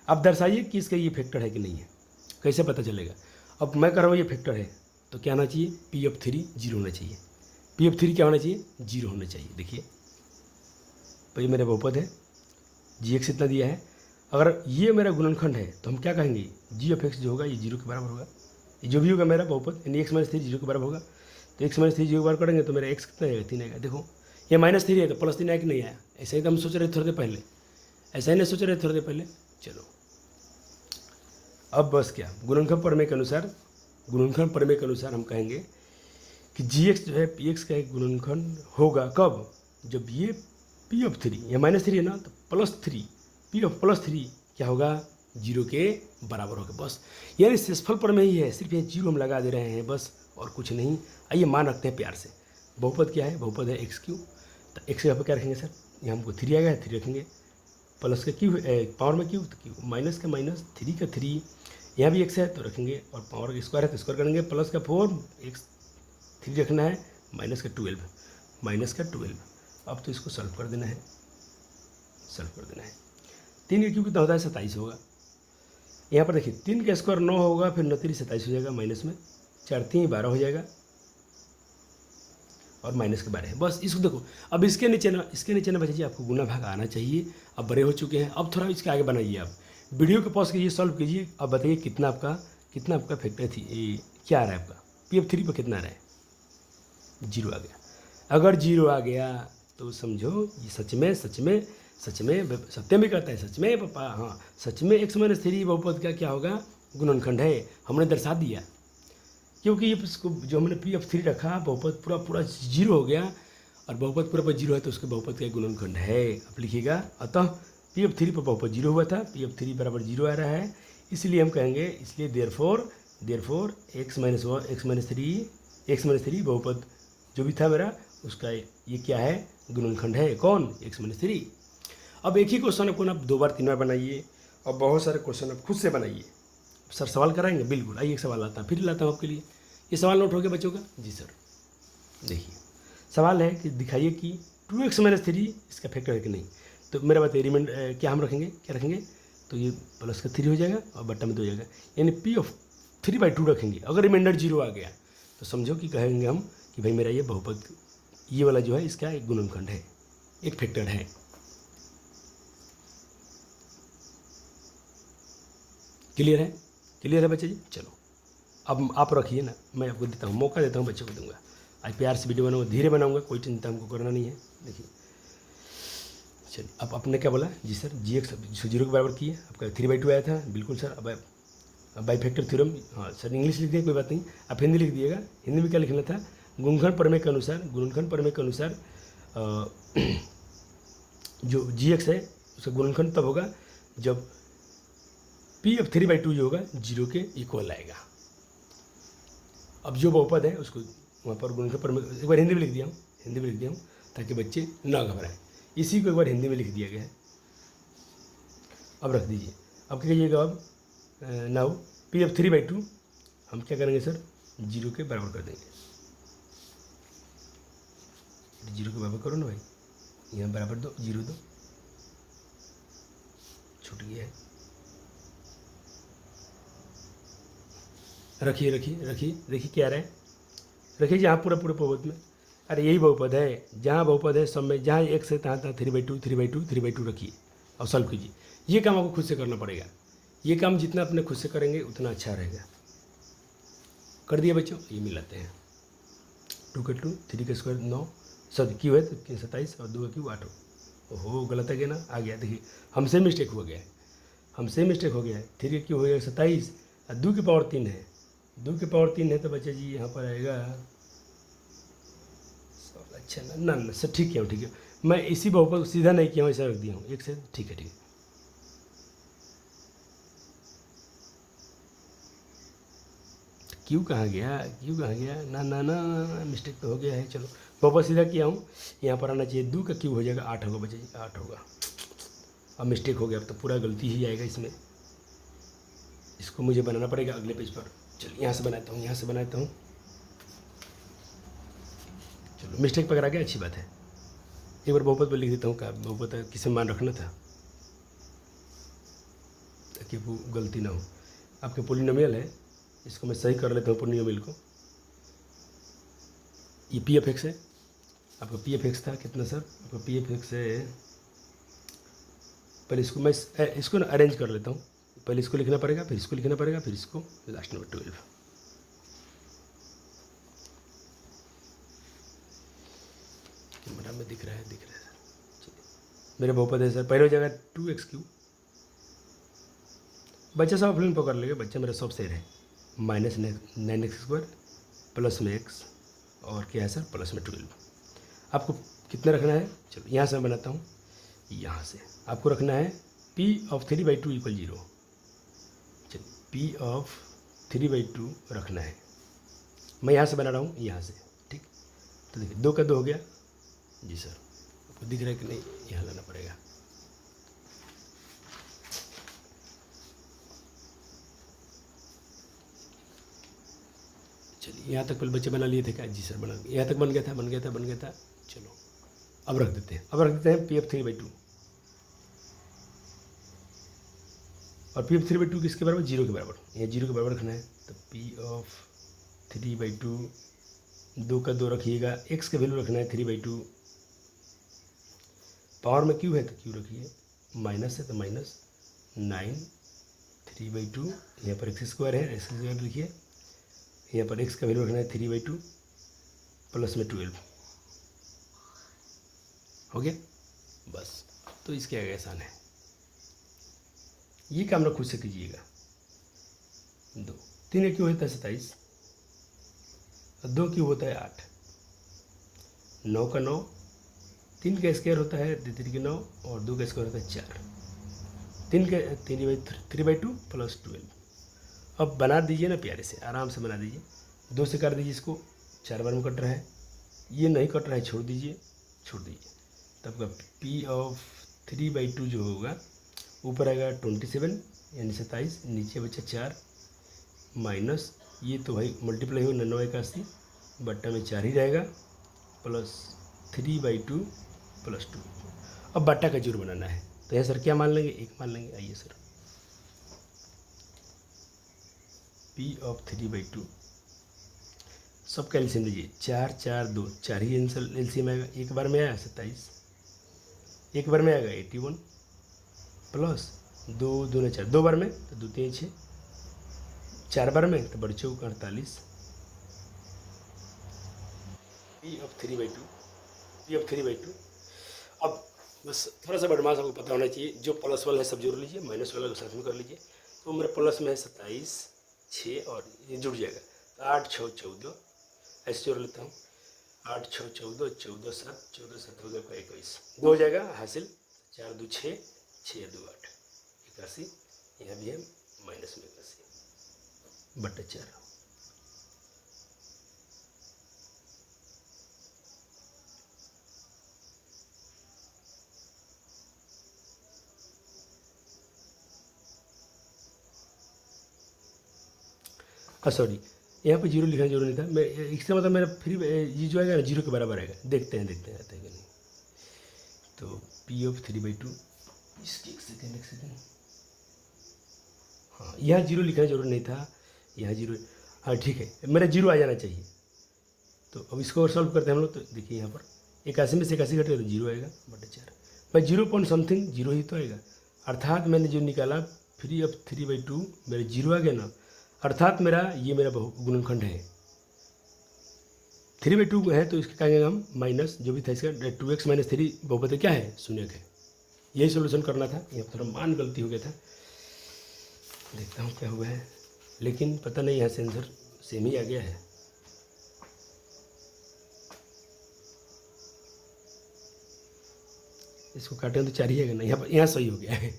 Speaker 1: अब दर्शाइए कि इसका ये फैक्टर है कि नहीं है, कैसे पता चलेगा। अब मैं कह रहा हूँ ये फैक्टर है तो क्या होना चाहिए, पी ऑफ 3 जीरो होना चाहिए। पी ऑफ 3 क्या होना चाहिए, जीरो होना चाहिए। देखिए तो ये मेरा बहुपद है, जी एक्स इतना दिया है। अगर ये मेरा गुणनखंड है तो हम क्या कहेंगे, जी ऑफ एक्स जो होगा ये जीरो के बराबर होगा। ये जो भी होगा मेरा बहुपद यानी एक्स माइनस 3 जीरो के बराबर होगा। तो एक्स माइनस 3 जीरो के बराबर करेंगे तो मेरा एक्स कितना आएगा, 3 आएगा। देखो ये माइनस 3 है तो प्लस 3 आया कि नहीं आया, ऐसा ही तो हम सोच रहे थे थोड़ी देर पहले, ऐसा ही नहीं सोच रहे थे थोड़ी देर पहले। चलो अब बस क्या, गुणनखंड प्रमेय के अनुसार, गुणनखंड प्रमेय के अनुसार हम कहेंगे कि जी एक्स जो है पी एक्स का एक गुणनखंड होगा कब, जब ये पी ऑफ 3, ये माइनस 3 है ना, तो प्लस 3, पी ऑफ प्लस 3 क्या होगा, जीरो के बराबर होगा। बस यानी शेषफल प्रमेय ही है, सिर्फ ये जीरो हम लगा दे रहे हैं बस, और कुछ नहीं। आइए मान रखते हैं प्यार से, बहुपद क्या है, बहुपद है एक्स क्यू। तो एक्स यहाँ पर क्या रखेंगे सर, यहाँ हमको 3 आएगा, 3 रखेंगे, प्लस का क्यू पावर में क्यू तो क्यू, माइनस का माइनस, 3 का 3, यहाँ भी एक्स है तो रखेंगे, और पावर का स्क्वायर है तो स्क्वायर करेंगे, प्लस का 4, एक्स 3 रखना है, माइनस का 12, माइनस का 12। अब तो इसको सॉल्व कर देना है, सॉल्व कर देना है। 3 का क्यू कितना होता है, 27 होगा। यहाँ पर देखिए 3 का स्क्वायर 9 होगा, फिर 9 3 27 हो जाएगा, माइनस में 4 3 12 हो जाएगा, और माइनस के 12 है। बस इसको देखो, अब इसके नीचे ना बच्चे जी आपको गुना भाग आना चाहिए। अब बड़े हो चुके हैं, अब थोड़ा इसके आगे बनाइए, आप वीडियो को पॉज कीजिए, सॉल्व कीजिए। अब बताइए कितना आपका फैक्टर थी, क्या आ रहा है आपका, पी ऑफ 3 पर कितना आ रहा है, जीरो आ गया। अगर जीरो आ गया तो समझो ये सत्यम भी कहता है, सच में पापा, हाँ सच में एक्स माइनस 3 बहुपद का क्या होगा, गुणनखंड है, हमने दर्शा दिया। क्योंकि ये इसको जो हमने पी ऑफ 3 रखा, बहुपद पूरा जीरो हो गया, और बहुपद पूरा जीरो है तो उसके बहुपद का गुणनखंड है। अब लिखिएगा, अतः पी ऑफ 3 पर बहुपद जीरो हुआ था, पी ऑफ 3 बराबर जीरो आ रहा है, इसलिए हम कहेंगे, इसलिए देयरफॉर एक्स माइनस थ्री बहुपद जो भी था मेरा, उसका ये क्या है, गुणनखंड है, कौन, एक्स माइनस 3। अब एक ही क्वेश्चन को आप 2 बार 3 बार बनाइए, और बहुत सारे क्वेश्चन आप खुद से बनाइए। सर सवाल कराएंगे, बिल्कुल। आइए एक सवाल लाता हूँ, फिर लाता हूँ आपके लिए। ये सवाल नोट हो गया बच्चों का, जी सर। देखिए सवाल है कि दिखाइए कि 2x माइनस 3 इसका फैक्टर है कि नहीं। तो मेरा बताइए क्या हम रखेंगे, क्या रखेंगे, तो ये प्लस का 3 हो जाएगा और बट्टा में 2 हो जाएगा, यानी पी ऑफ 3/2 रखेंगे। अगर रिमाइंडर जीरो आ गया तो समझो कि कहेंगे हम कि भाई मेरा ये बहुपद, ये वाला जो है इसका एक गुणनखंड है, एक फैक्टर है। क्लियर है बच्चे जी। चलो अब आप रखिए ना, मैं आपको देता हूँ, मौका देता हूँ, बच्चों को दूंगा। आज प्यार से वीडियो बनाऊँगा, धीरे बनाऊँगा, कोई चिंता हमको करना नहीं है। देखिए चलिए, अब आपने क्या बोला, जी सर जी एक्स जीरो के बराबर किए, आपका 3/2 आया था, बिल्कुल सर। अब बाई फैक्टर थ्योरम, हाँ सर इंग्लिश लिख दिए, कोई बात नहीं, आप हिंदी लिख दिएगा। हिंदी में क्या लिखना था, गुणनखंड प्रमेय के अनुसार जो जी एक्स है उसका गुणनखंड तब होगा जब पी ऑफ 3/2 जो होगा जीरो के इक्वल आएगा। अब जो बहुपद है उसको वहाँ पर गुणनखंड प्रमेय, एक बार हिंदी में लिख दिया हूँ ताकि बच्चे ना घबराएं। इसी को एक बार हिंदी में लिख दिया गया है। अब रख दीजिए, अब क्या कहिएगा, अब नाउ पी ऑफ 3/2 हम क्या करेंगे सर, जीरो के बराबर कर देंगे। जीरो के बराबर करो ना भाई, यहाँ बराबर दो, जीरो दो, छूट गया है। रखिए देखिए क्या रहा है, रखिए जहाँ पूरा बहुपद में, अरे यही बहुपद है, जहाँ बहुपद है सब में, जहाँ एक्स है तहाँ 3/2 रखिए और सॉल्व कीजिए। ये काम आपको खुद से करना पड़ेगा, ये काम जितना अपने खुद से करेंगे उतना अच्छा रहेगा। कर दिए बच्चों, ये मिलाते हैं, 2 का 2, 3 का स्क्वायर 9, सद क्यू है तो 27 और 2 का क्यू 8 हो। ओहो गलत है क्या ना, आ गया। देखिए हमसे मिस्टेक हो गया है, 3 का क्यू हो गया 27 और 2 की पावर 3 है, 2 की पावर 3 है तो बच्चा जी यहाँ पर आएगा, अच्छा ना सर ठीक है, मैं इसी बहुपद को सीधा नहीं किया हूँ, ऐसा रख दिया हूँ, एक से ठीक है। क्यों कहाँ गया ना, मिस्टेक तो हो गया है। चलो बहुपद सीधा किया हूँ, यहाँ पर आना चाहिए, 2 का क्यूब हो जाएगा 8 होगा बच्चे जी, 8 होगा। अब मिस्टेक हो गया, अब तो पूरा गलती ही आएगा इसमें, इसको मुझे बनाना पड़ेगा अगले पेज पर। चलिए यहाँ से बनाता हूँ, चलो मिस्टेक पकड़ा गया, अच्छी बात है। एक बार बहुपद पर लिख देता हूँ, क्या बहुपद किसे मान रखना था ताकि वो गलती ना हो। आपके पोलिनोमियल है, इसको मैं सही कर लेता हूँ पोलिनोमियल को। ये पी एफ एक्स है, आपका पी एफ एक्स था कितना सर? आपका पी एफ एक्स है, पहले इसको मैं इसको ना अरेंज कर लेता हूँ। पहले इसको लिखना पड़ेगा, फिर इसको लिखना पड़ेगा, फिर इसको, लास्ट नंबर 12। कैमरा में दिख रहा है सर? चलिए, मेरे बहुपद है सर, पहले हो जाएगा 2x3। बच्चा सब फिल्म पकड़ लेगा, बच्चा मेरा सब सही है। -9x² प्लस में x और क्या है सर? प्लस में 12। आपको कितना रखना है? चलो यहाँ से मैं बनाता हूँ। यहाँ से आपको रखना है P(3/2 = 0। चलिए P(3/2 रखना है। मैं यहाँ से बना रहा हूँ, यहाँ से, ठीक। तो देखिए 2 का 2 हो गया जी सर, आपको दिख रहा है कि नहीं? यहाँ लाना पड़ेगा। चलिए यहाँ तक पहले बच्चे बना लिए थे क्या? जी सर बना, यहाँ तक बन गया था। चलो अब रख देते हैं P(3/2 और P(3/2 किसके बराबर? 0 के बराबर। यहाँ 0 के बराबर रखना है, तो P(3/2 2 का 2 रखिएगा, x का वैल्यू रखना है 3/2। पावर में क्यू है तो क्यू रखिए, माइनस है तो -9 3/2। यहाँ पर x² है, x² लिखिए। यहाँ पर x का वैल्यू रखना है 3/2 प्लस में 12। हो गया बस। तो इसके आगे आसान है, ये काम ना खुद से कीजिएगा। 2 3 क्यों होता है 27, 2 क्यों होता है 8, 9 का 9, 3 का स्क्वायर होता है 3 के 9 और 2 का स्क्वायर होता है 4। 3/2 प्लस 12। अब बना दीजिए ना प्यारे से, आराम से बना दीजिए। 2 से कर दीजिए, इसको 4 बार में कट रहा है, ये नहीं कट रहा है, छोड़ दीजिए। तब का P(3/2 जो होगा ऊपर आएगा 27 यानी 27, नीचे बचा 4 माइनस ये तो भाई मल्टीप्लाई हो 981 बट्टा में 4 ही रहेगा प्लस 3/2 प्लस 2। अब बट्टा का जोड़ बनाना है, तो यहाँ सर क्या मान लेंगे? 1 मान लेंगे। आइए सर, P(3/2 सब का एलसीएम लीजिए। 4 4 2 4 ही एलसीएम आएगा। एक बार में आया 27, एक बार में आएगा 81 प्लस 2 2 4, 2 बार में तो 2 3 6, 4 बार में तो बड़े चौक 48। P(3/2 अब बस थोड़ा सा बदमाश आपको पता होना चाहिए, जो प्लस वाला है सब जोड़ लीजिए, माइनस वाला को साथ में कर लीजिए। तो मेरे प्लस में है 27 6 और ये जुड़ जाएगा, तो 8 6 14 ऐसे जोड़ लेता हूँ। 8 6 14 14 7 14 7 हो गया 21, 2 हो जाएगा हासिल। 4 2 6 6 2 8 81। यहाँ भी है माइनस में 81 बट्टा 4। सॉरी, यहाँ पे 0 लिखना जरूरी नहीं था। मैं इसका मतलब मेरा फिर ये जो आएगा ना 0 के बराबर आएगा। देखते हैं आता है कि नहीं। तो P(3/2 इसकी एक सेकेंड हाँ, यहाँ 0 लिखना जरूरी नहीं था, यहाँ 0। हाँ ठीक है, मेरा 0 आ जाना चाहिए। तो अब इसको और सॉल्व करते हैं हम लोग। तो देखिए यहाँ पर 81 में से 81 घटेगा तो 0 आएगा बटा 4। भाई 0 पॉइंट समथिंग 0 ही तो आएगा। अर्थात मैंने जो निकाला 3/2 मेरे 0 आ गया ना, अर्थात मेरा ये मेरा गुणनखंड है। 3/2 है तो इसके कहेंगे हम माइनस जो भी था इसका 2x - 3 बहुपद क्या है? शून्यक है। यही सोल्यूशन करना था। यहाँ थोड़ा मान गलती हो गया था, देखता हूँ क्या हुआ है, लेकिन पता नहीं यहाँ से आंसर सेम ही आ गया है। इसको काटें तो 4 ही आएगा ना, यहाँ सही हो गया है।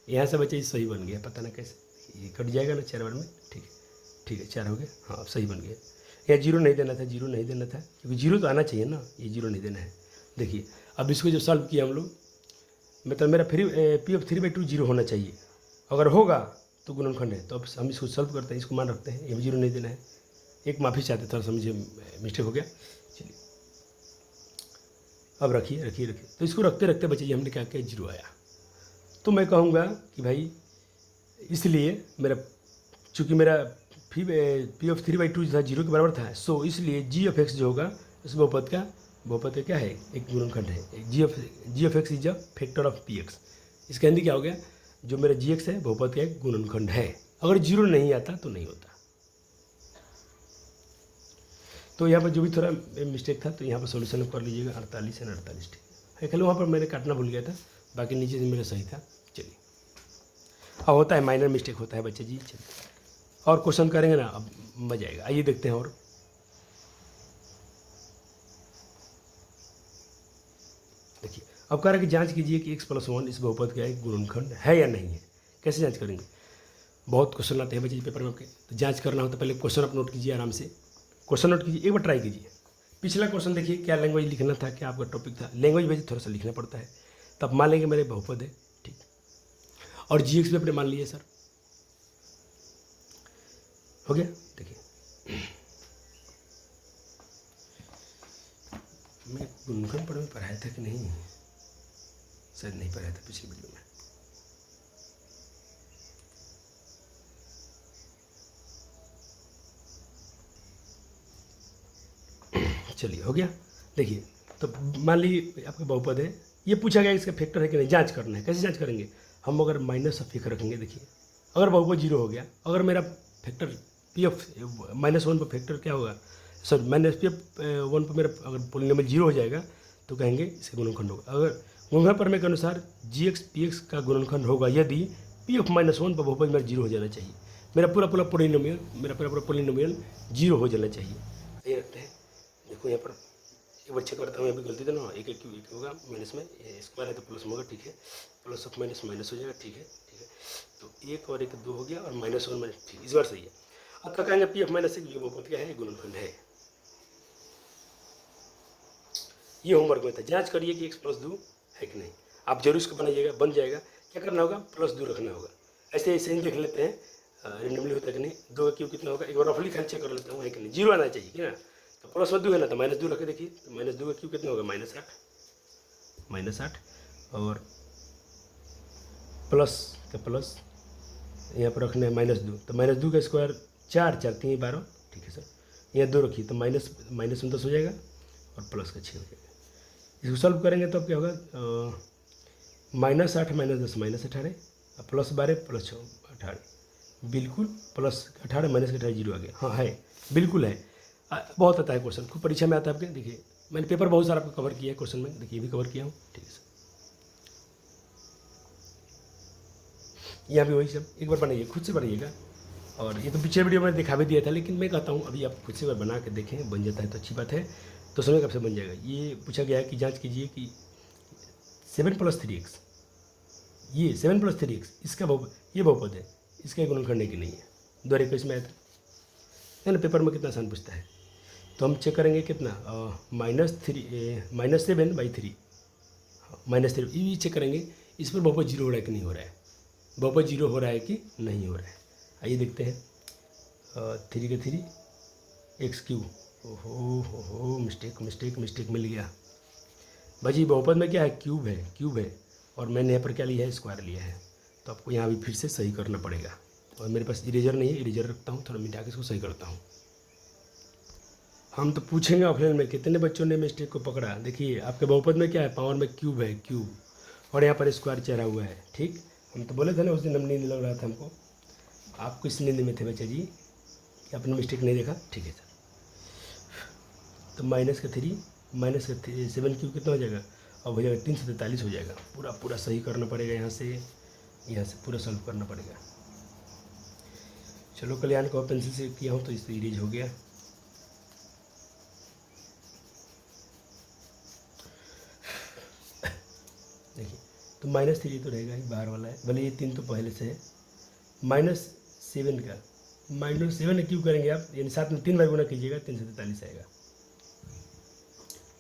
Speaker 1: यहाँ से बच्चे सही बन गया, पता ना कैसे ये कट जाएगा ना 4 बार में। ठीक है 4 हो गया। हाँ अब सही बन गया। यहाँ 0 नहीं देना था, 0 नहीं देना था, क्योंकि 0 तो आना चाहिए ना, ये 0 नहीं देना है। देखिए अब इसको जो सॉल्व किया हम लोग, मतलब मेरा P(3/2 0 होना चाहिए। अगर होगा तो गुणनखंड है। तो अब हम इसको सॉल्व करते हैं, इसको मान रखते हैं, ये 0 नहीं देना है। एक माफ़ी चाहते, थोड़ा सा मुझे मिस्टेक हो गया। चलिए अब रखिए रखिए रखिए, तो इसको रखते रखते बच्चे जी हमने क्या किया, 0 आया। तो मैं कहूँगा कि भाई इसलिए मेरा, चूँकि मेरा P(3/2) जो था 0 के बराबर था, सो इसलिए g(x) जो होगा उस बहुपद का क्या है, एक गुणनखंड है। g(x) is a factor of px। इसका हिंदी क्या हो गया, जो मेरा gx है बहुपद का एक गुणनखंड है। अगर 0 नहीं आता तो नहीं होता। तो यहाँ पर जो भी थोड़ा मिस्टेक था तो यहाँ पर सोल्यूशन कर लीजिएगा, 48 और 48, ठीक है। खाली वहाँ पर मैंने काटना भूल गया था, बाकी नीचे से मेरा सही था। चलिए, अब होता है, माइनर मिस्टेक होता है बच्चे जी। चलिए और क्वेश्चन करेंगे ना, अब मजा आएगा। आइए देखते हैं। और देखिए, अब कह रहा है कि जांच कीजिए कि x+1 इस बहुपद का एक गुणनखंड है या नहीं है। कैसे जांच करेंगे, बहुत क्वेश्चन आते हैं बच्चे पेपर में आपके, तो जांच करना हो तो पहले क्वेश्चन आप नोट कीजिए, आराम से क्वेश्चन नोट कीजिए, एक बार ट्राई कीजिए। पिछला क्वेश्चन देखिए, क्या लैंग्वेज लिखना था, क्या आपका टॉपिक था। लैंग्वेज वैसे थोड़ा सा लिखना पड़ता है। तो आप मान लेंगे मेरे बहुपद है, ठीक, और gx भी अपने मान लिए सर, हो गया। देखिए, मैं गुणनखंड पढ़ में पढ़ाया था कि नहीं, शायद नहीं पढ़ाया था पिछली वीडियो में। चलिए, हो गया। देखिए, तो मान लीजिए आपका बहुपद है, ये पूछा गया इसका फैक्टर है कि नहीं, जांच करना है। कैसे जांच करेंगे, हम अगर माइनस ऑफ फैक्टर रखेंगे, देखिए अगर बहुपद 0 हो गया, अगर मेरा फैक्टर P(-1) पर फैक्टर क्या होगा, सॉरी P(-1) पर मेरा अगर पोलिनोमियल 0 हो जाएगा तो कहेंगे इसका गुणनखंड होगा। अगर गुणनखंड प्रमेय के अनुसार gx px का गुणनखंड होगा यदि P(-1) पर बहुपद मेरा 0 हो जाना चाहिए। मेरा पूरा पोलिनोमियल 0 हो जाना चाहिए। ये रखते हैं, देखो यहाँ पर एक बार चेक करता हूँ, यहाँ पर गलती था ना, एक क्यों एक होगा माइनस में, स्क्वायर है तो प्लस में होगा, ठीक है, प्लस ऑफ माइनस माइनस हो जाएगा, ठीक है ठीक है। तो 1 और 1 2 हो गया, और -1 ठीक, इस बार सही है। अब क्या कहेंगे, P(-1) जो बहुपद क्या है, गुणनखंड है। ये होमवर्क में था, जांच करिए कि x+2 है कि नहीं। आप जरूर इसको बनाइएगा, बन जाएगा। क्या करना होगा, +2 रखना होगा। ऐसे ऐसे ही देख लेते हैं रेंडमली होता है कि नहीं। 2 का क्यूब कितना होगा, एक बार रफली खाली चेक कर लेता हूँ है कि नहीं। 0 आना चाहिए कि ना, तो +2 है ना, तो -2 रख के देखिए, तो -2 का क्यूब कितना होगा, -8 और प्लस का प्लस यहाँ पर रखना है -2, तो -2 का स्क्वायर 4 4 3 12, ठीक है सर। यहाँ 2 रखिए तो माइनस में 10 हो जाएगा, और प्लस का 6 हो जाएगा। इसको सॉल्व करेंगे तो अब क्या होगा, -8 -10 -18, और +12 +6 18, बिल्कुल +18 -18 0 आ गया। हाँ है, बिल्कुल है। बहुत आता है क्वेश्चन, खूब परीक्षा में आता है आपके। देखिए मैंने पेपर बहुत सारा आपको कवर किया है क्वेश्चन में, देखिए ये भी कवर किया हूँ, ठीक है सर। यहाँ भी वही सब, एक बार बनाइए, खुद से बनाइएगा। और ये तो पिछले वीडियो में दिखा भी दिया था, लेकिन मैं कहता हूँ अभी आप खुद से बना के देखें, बन जाता है तो अच्छी बात है, तो समय कब से बन जाएगा। ये पूछा गया है कि जांच कीजिए कि 7 + 3x, ये 7 + 3x इसका ये बहुपद है, इसका गुणनखंड है कि नहीं है। 2 में आया था है ना, पेपर में कितना आसान पूछता है। तो हम चेक करेंगे कितना, -7/3, -3 ये चेक करेंगे इस पर बहुपद 0 हो रहा है कि नहीं हो रहा है, बहुपद 0 हो रहा है कि नहीं हो रहा है। आइए देखते हैं, 3 का 3 x3, ओहो मिस्टेक मिल गया भाजी। बहुपद में क्या है, क्यूब है, और मैंने यहाँ पर क्या लिया है, स्क्वायर लिया है। तो आपको यहाँ भी फिर से सही करना पड़ेगा, और मेरे पास इरेजर नहीं है, इरेजर रखता हूँ, थोड़ा मिटा के इसको सही करता हूँ। हम तो पूछेंगे ऑफलाइन में कितने बच्चों ने मिस्टेक को पकड़ा। देखिए आपके बहुपद में क्या है, पावर में क्यूब है, और यहाँ पर स्क्वायर चढ़ा हुआ है, ठीक। हम तो बोले थे ना उस दिन, हम नींद लग रहा था हमको। आप किस नींद में थे बच्चा जी, कि आपने मिस्टेक नहीं देखा, ठीक है सर। तो -7 क्यूब कितना हो जाएगा, अब हो जाएगा 343 हो जाएगा। पूरा सही करना पड़ेगा, यहाँ से पूरा सॉल्व करना पड़ेगा। चलो, कल्याण को पेंसिल से किया हूँ तो इससे इरेज हो गया। देखिए, तो -3 तो रहेगा ही, बाहर वाला है, भले ये 3 तो पहले से है। -7 का -7 क्यों करेंगे आप, यानी 7 में 3 बार गुना कीजिएगा, 343 आएगा।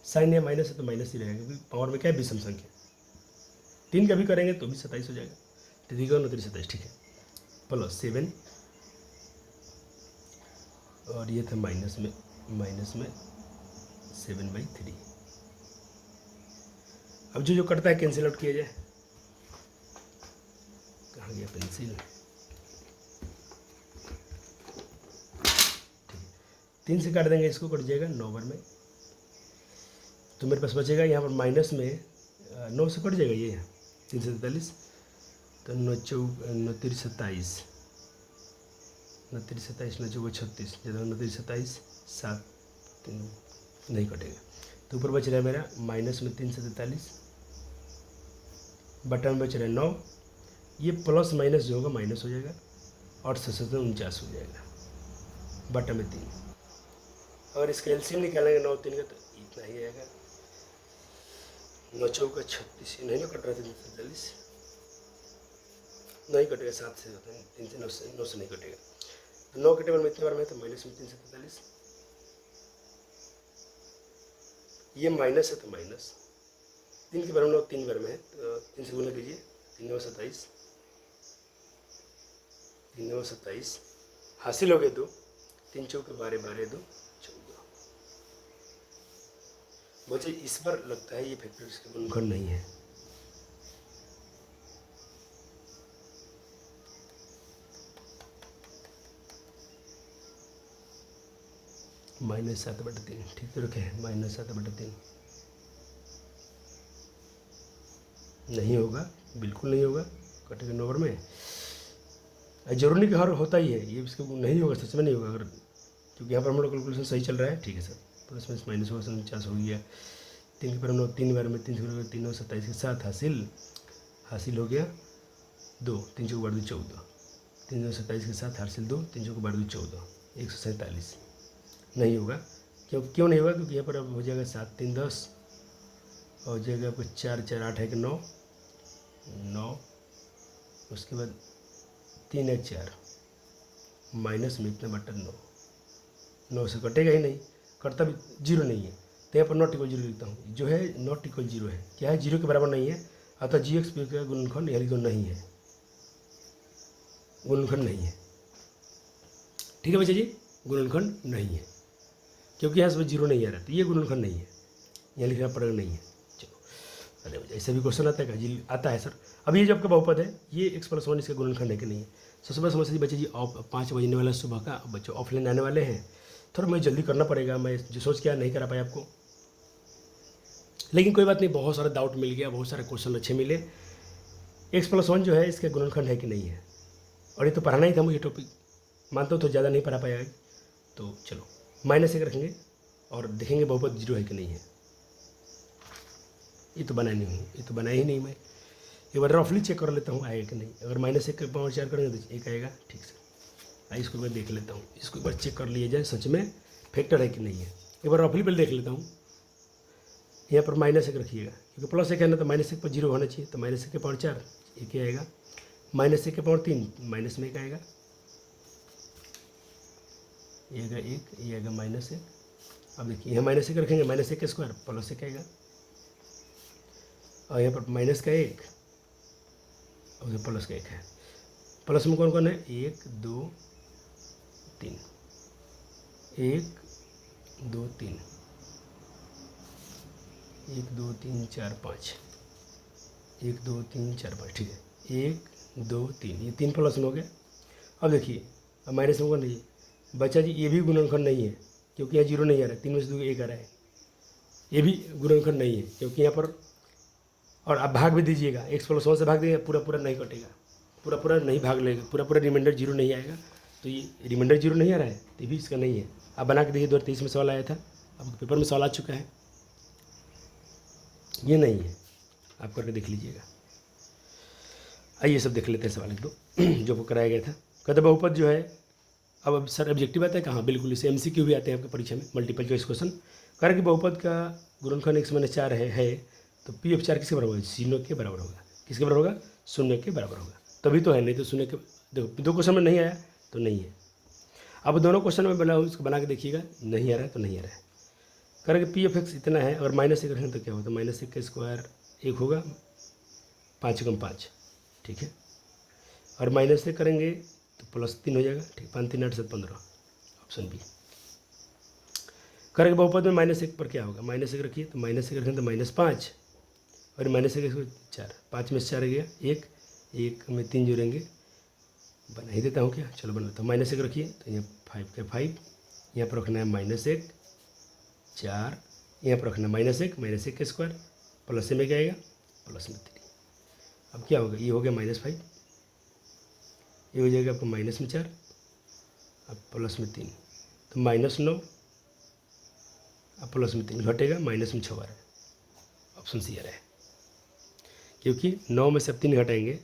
Speaker 1: साइन या माइनस है तो माइनस ही रहेगा, क्योंकि पावर में क्या है, विषम संख्या। 3 का भी करेंगे तो भी 27 हो जाएगा, 3 का 27, ठीक है, +7, और ये था माइनस में 7/3, अब जो कटता है कैंसिल आउट किया जाए। कहाँ गया पेंसिल? 3 से काट देंगे, इसको कट जाएगा 9 बार में। तो मेरे पास बचेगा यहाँ पर माइनस में 9 से कट जाएगा ये 3 से 43, तो 9 3 27, 9 3 27, 9 4 36, ज़्यादा 9 3 27, 7 3 नहीं कटेगा। तो ऊपर बच रहा है मेरा माइनस में 3 से 43, बटन में बच रहा है 9, ये प्लस माइनस जो होगा माइनस हो जाएगा, 8 से 49 हो जाएगा, बटन में 3। अगर इसका एलसीएम निकालेंगे 9 3 का तो इतना ही आएगा, 9 4 36, नहीं ना कट रहा था 3 से 43, नहीं कटेगा, 7 से होता है, 3 से 9 से नहीं कटेगा। तो 9 के टेबल में इतने बार में तो माइनस में 3 से 43, ये माइनस है तो माइनस 3 के बार में 3 बार में है, तो 3 से गुना कीजिए, 3 9 27, 3 9 27, हासिल हो गए 2, 3 4 12 12 2 14। मुझे इस पर लगता है ये फैक्टर्स का गुणनखंड नहीं है। -7/3 ठीक तो रखे हैं, -7/3 नहीं होगा, बिल्कुल नहीं होगा, कटेगा 9 बार में। जरूरी नहीं कि हर होता ही है, ये इसको नहीं होगा, सच में नहीं होगा। अगर क्योंकि यहाँ पर हम लोग कैलकुलेशन सही चल रहा है, ठीक है सर, प्लस माइनस माइनस होगा, 49 हो गया। 3 के पर हम लोग 3 बार में 3 से 3 9 27 के साथ हासिल हो गया 2, 3 4 12 14, 3 9 27 के साथ हासिल 2, 3 4 12 14, 147 नहीं होगा। क्यों नहीं होगा? क्योंकि यहाँ पर अब हो जाएगा 7 3 10, और हो जाएगा आपको 4 4 8 1 9 9, उसके बाद 3 1 4, माइनस में इतना बटन 9 से कटेगा ही नहीं, कटता भी 0 नहीं है, तो यहाँ पर नॉट इक्वल 0 लिखता हूँ, जो है नॉट इक्वल 0 है, क्या है 0 के बराबर नहीं है, अतः जी एक्स पी का गुणनखंड यहाँ लिखो नहीं है, गुणनखंड नहीं है। ठीक है बच्चे जी, गुणनखंड नहीं है, क्योंकि यहाँ से 0 नहीं आ रहा, तो ये गुणनखंड नहीं है, यहाँ लिखना पड़ेगा नहीं है। चलो, अरे भैया ऐसा भी क्वेश्चन आता है क्या जी? आता है सर। अब ये जो आपका बहुपद है, ये x+1 इसका गुणनखंड है कि नहीं है? सबसे बड़ा समस्या जी बच्चे जी, 5 बजने वाला सुबह का, बच्चों ऑफलाइन आने वाले हैं, थोड़ा मुझे जल्दी करना पड़ेगा, मैं जो सोच के नहीं करा पाया आपको, लेकिन कोई बात नहीं, बहुत सारा डाउट मिल गया, बहुत सारे क्वेश्चन अच्छे मिले। x+1 जो है इसका गुणनखंड है कि नहीं है, और ये तो पढ़ाना ही था मुझे टॉपिक, मानता हूँ तो ज़्यादा नहीं पढ़ा पाया, तो चलो -1 रखेंगे और देखेंगे बहुपद 0 है कि नहीं है। ये तो बनाया नहीं हूँ, ये तो बनाया ही नहीं, मैं एक बार रफली चेक कर लेता हूँ आएगा कि नहीं। अगर -1 के पावर 4 करेंगे तो 1 आएगा, ठीक से। आइए इसको मैं देख लेता हूँ, इसको एक बार चेक कर लिया जाए सच में फैक्टर है कि नहीं है। एक बार रफली पर देख लेता हूँ। यहाँ पर -1 रखिएगा, क्योंकि +1 है ना, तो -1 पर 0 होना चाहिए, तो -1 के पावर 4 1 आएगा, -1 के पावर 3 माइनस में 1 आएगा, ये आएगा 1, ये आएगा -1। अब देखिए यहाँ -1 रखेंगे, -1 का स्क्वायर +1 आएगा, और यहाँ पर माइनस का 1 और प्लस का 1 है। प्लस में कौन कौन है? 1 2 3, 1 2 3, 1 2 3 4 5, 1 2 3 4 5, ठीक है, 1 2 3, ये 3 प्लस में हो गया। अब देखिए, अब माइनस में कौन नहीं बच्चा जी, ये भी गुणनखंड नहीं है, क्योंकि यहाँ 0 नहीं आ रहा है, 3 में से 2 1 आ रहा है, ये भी गुणनखंड नहीं है, क्योंकि यहाँ पर, और आप भाग भी दीजिएगा, x+1 से भाग देंगे, पूरा नहीं कटेगा, पूरा नहीं भाग लेगा, पूरा रिमाइंडर 0 नहीं आएगा, तो ये रिमाइंडर 0 नहीं आ रहा है, तो ये भी इसका नहीं है। आप बना के देखिए, 2023 में सवाल आया था, अब पेपर में सवाल आ चुका है, ये नहीं है, आप करके देख लीजिएगा। आइए सब देख लेते हैं सवाल एक दो जो कराया गया था। कहते बहुपद जो है, अब सर ऑब्जेक्टिव आता है कहाँ? बिल्कुल, इसे MCQ भी आते हैं आपके परीक्षा में, मल्टीपल चॉइस क्वेश्चन। कारण कि बहुपद का गुणनखंड x-4 है, तो P(4) किसके बराबर होगा? 0 के बराबर होगा। किसके बराबर होगा? 0 के बराबर होगा, तभी तो है, नहीं तो 0 के, देखो 2 क्वेश्चन में नहीं आया तो नहीं है। अब दोनों क्वेश्चन में बनाऊँ, इसको बना के देखिएगा, नहीं आ रहा है तो नहीं आ रहा है। कारण कि P(x) इतना है, अगर -1 रखें तो क्या होता है? -1 का स्क्वायर 1 होगा, 5 × 5, ठीक है, और -1 करेंगे तो +3 हो जाएगा, ठीक, 5 3 8 7 15, ऑप्शन बी। करेंगे बहुपद में -1 पर क्या होगा? -1 रखिए, तो -1 रखें तो -5, और माइनस 1 इसको 4, 5 में से 4 गया 1, 1 में 3 जोड़ेंगे, बना ही देता हूँ क्या, चलो बना देता हूँ। -1 रखिए तो यहाँ 5 के 5, यहाँ पर रखना है -1 4, यहाँ पर रखना है -1 का स्क्वायर, प्लस में क्या आएगा +3। अब क्या होगा, ये हो गया -5, ये हो जाएगा आपको -4, अब +3, तो -9, अब +3 घटेगा, -6 आ रहा है। ऑप्शन सी आ रहा है, क्योंकि 9 में से अब 3 घटाएंगे,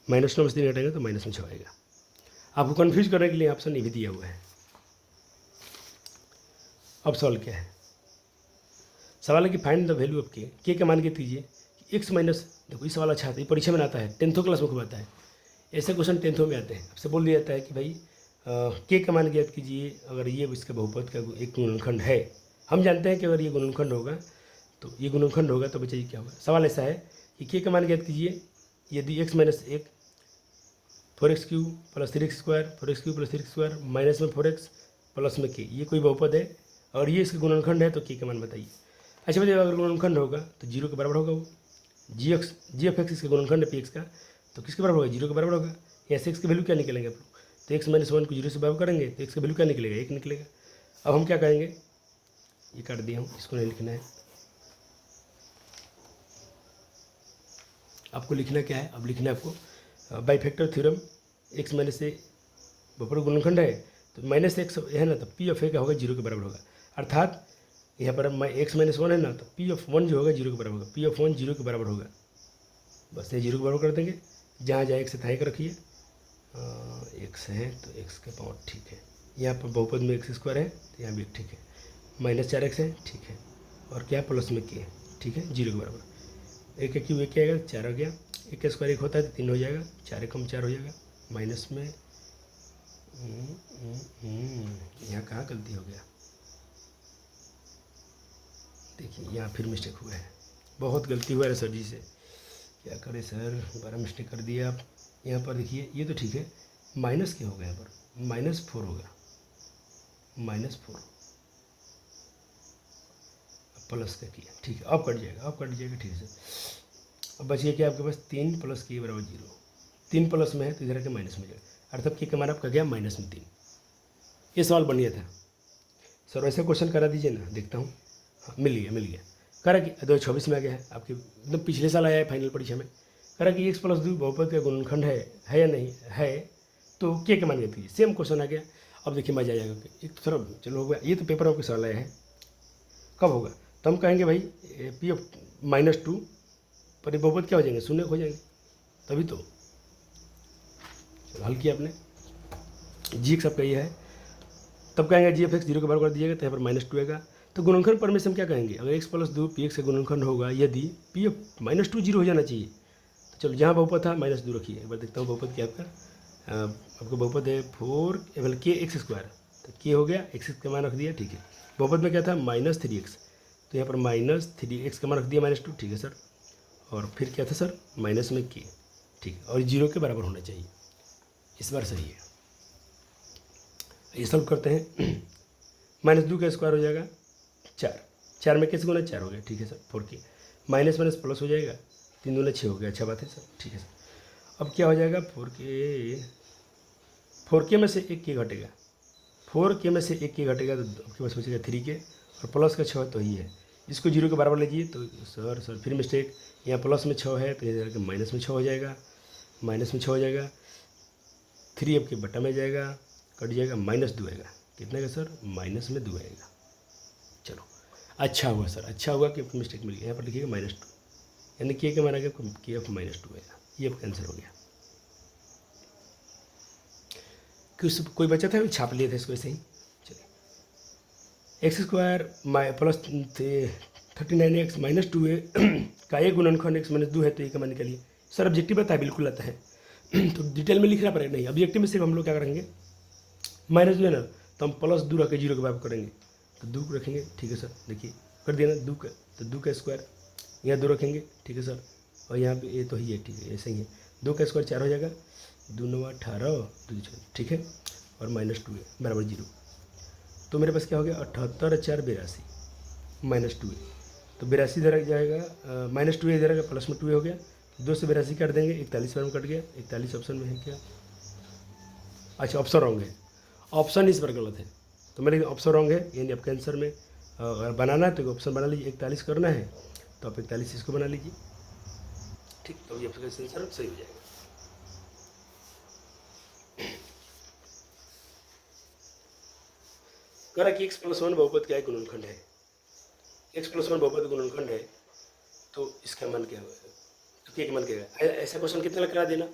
Speaker 1: -9 में से 3 घटाएंगे तो -6 आएगा। आपको कन्फ्यूज करने के लिए ऑप्शन ये भी दिया हुआ है। अब सवाल क्या है, सवाल है कि फाइंड द वैल्यू ऑफ के का मान के दीजिए कि x माइनस, देखो ये सवाल अच्छा आता है, परीक्षा में आता है, 10th क्लास में खूब आता है, ऐसे क्वेश्चन 10th में आते हैं। आपसे बोल दिया जाता है कि भाई के का मान ज्ञात कीजिए अगर ये इसका बहुपद का एक गुणनखंड है। हम जानते हैं कि अगर ये गुणनखंड होगा तो ये गुणनखंड होगा तो बच्चे क्या होगा। सवाल ऐसा है कि के का मान ज्ञात कीजिए यदि x minus 1 4x³ + 3x² 4x³ + 3x² minus में 4x प्लस में के, ये कोई बहुपद है और ये इसका गुणनखंड है तो के का मान बताइए। अच्छा बताइए, अगर गुणनखंड होगा तो 0 के बराबर होगा वो, जी ऑफ एक्स इसका गुणनखंड है px का, तो किसके बराबर होगा, 0 के बराबर होगा। यहाँ से x की वैल्यू क्या निकलेंगे आप लोग, तो x - 1 को 0 से बराबर करेंगे तो x की वैल्यू क्या निकलेगा, 1 निकलेगा। अब हम क्या करेंगे, ये काट दिया हूँ, इसको नहीं लिखना है, आपको लिखना क्या है, अब लिखना है आपको बाईफैक्टर थ्योरम, x माइनस ए बहुपद गुणनखंड है तो -x है ना, तो p ऑफ a का होगा 0 के बराबर होगा। अर्थात यहाँ पर x - 1 है ना, तो p ऑफ 1 जो होगा 0 के बराबर होगा, p ऑफ 1 0 के बराबर होगा। बस ये 0 के बराबर कर देंगे, जहाँ जहाँ x था 1 रखिए, x है तो x के पावर ठीक है। यहाँ पर बहुपद में x² है तो यहाँ भी ठीक है, -4x है ठीक है, और क्या प्लस में k ठीक है, 0 के बराबर। 1 क्यों 1 क्या आएगा, 4 आ गया, 1 का स्क्वायर 1 होता है तो 3 हो जाएगा, 4 कम 4 हो जाएगा, माइनस में यहाँ कहाँ गलती हो गया, देखिए यहाँ फिर मिस्टेक हुआ है, बहुत गलती हुआ है सर जी से, क्या करें सर, बड़ा मिस्टेक कर दिया आप। यहाँ पर देखिए ये तो ठीक है, माइनस क्या होगा, यहाँ पर -4 होगा, -4 प्लस का किया ठीक है, अब कट जाएगा, अब कट जाएगा ठीक है सर। अब बचिए क्या आपके पास 3 + k = 0, 3 प्लस में है तो इधर के माइनस में जाएगा, अर्थात के मान आपका गया -3। ये सवाल बढ़िया था सर, वैसे क्वेश्चन करा दीजिए ना, देखता हूँ। हाँ मिल गया, करा कि 2024 में आ गया है आपके, मतलब पिछले साल आया है फाइनल परीक्षा में। करा कि x + 2 बहुपद का गुणनखंड है या नहीं है, तो के मान ज्ञात कीजिए, सेम क्वेश्चन आ गया। अब देखिए मजा आ जाएगा, एक तो थोड़ा चलो हो गया, ये तो पेपर आपके सवाल आया है, कब होगा, तो हम कहेंगे भाई p ऑफ -2 पर ये बहुपद क्या हो जाएंगे, 0 हो जाएंगे, तभी तो हल किया आपने। g आपका ये है, तब कहेंगे g ऑफ x 0 के बराबर कर दीजिएगा तो यहाँ पर -2 आएगा। तो गुणनखंड पर में से हम क्या कहेंगे, अगर x + 2 px का गुणनखंड होगा, यदि p ऑफ -2 0 हो जाना चाहिए, तो चलो जहाँ बहुपद था -2 रखिए, एक बार देखता हूँ बहुपद क्या आपका, आपको बहुपद है 4 k x², तो k हो गया, x का मान रख दिया ठीक है। बहुपद में क्या था -3x, तो यहाँ पर -3x का मान रख दिया -2 ठीक है सर, और फिर क्या था सर माइनस में k ठीक है, और 0 के बराबर होना चाहिए, इस बार सही है। ये सॉल्व करते हैं, -2 का स्क्वायर हो जाएगा 4 में कैसे गुना 4 हो गया ठीक है सर, 4k माइनस प्लस हो जाएगा, 3 दूना 6 हो गया, अच्छा बात है सर ठीक है सर। अब क्या हो जाएगा 4k में से 1k घटेगा, 4k में से 1k घटेगा तो आपके पास बचेगा 3k, और प्लस का 6 तो ही है, इसको 0 के बराबर लीजिए तो सर फिर मिस्टेक, यहाँ प्लस में 6 है तो ये माइनस में 6 हो जाएगा, माइनस में 6 हो जाएगा, 3 आपके बटा में जाएगा, कट जाएगा, -2 आएगा, कितने का सर -2 आएगा। चलो अच्छा हुआ सर, अच्छा हुआ कि आपको मिस्टेक मिल गया, यहाँ पर लिखिएगा -2, यानी के का मान आ गया के ऑफ -2 आएगा, ये आपका आंसर हो गया। कोई बचा था छाप लिया था इसको ऐसे ही। चलिए x² प्लस 39x -2 का एक गुणनखंड x - 2 है तो ये का मान निकालिए। सर ऑब्जेक्टिव आता है, बिल्कुल आता है तो डिटेल में लिखना पड़ेगा, नहीं ऑब्जेक्टिव में सिर्फ हम लोग क्या करेंगे, -2 है ना तो हम +2 रख के 0 के बराबर करेंगे, तो 2 रखेंगे ठीक है सर, देखिए कर दिया ना 2 का, तो 2 का स्क्वायर यहाँ 2 रखेंगे ठीक है सर, और यहाँ पे ये तो ही है ठीक है, ऐसे ही है, 2 का स्क्वायर 4 हो जाएगा, 2 9 18 2 ठीक है, और -2 है बराबर 0, तो मेरे पास क्या हो गया 78 4 82 -2 है, तो 82 इधर जाएगा, -2 इधर आएगा, प्लस में 2 हो गया, 2 से 82 काट देंगे, 41 बार में कट गया, 41 ऑप्शन में है क्या? अच्छा ऑप्शन रॉन्ग है, ऑप्शन इस पर गलत है, तो मेरे ऑप्शन रॉन्ग है, यानी आपके आंसर में अगर बनाना है तो ऑप्शन बना लीजिए, 41 करना है तो आप 41 इसको बना लीजिए, ठीक, तो ये आपका आंसर सही हो जाएगा। करा कि x+1 बहुपद क्या है? गुणनखंड है। x+1 बहुपद गुणनखंड है, तो इसका मान क्या होगा? तो क्या मान क्या है? ऐसा क्वेश्चन कितना करा देना,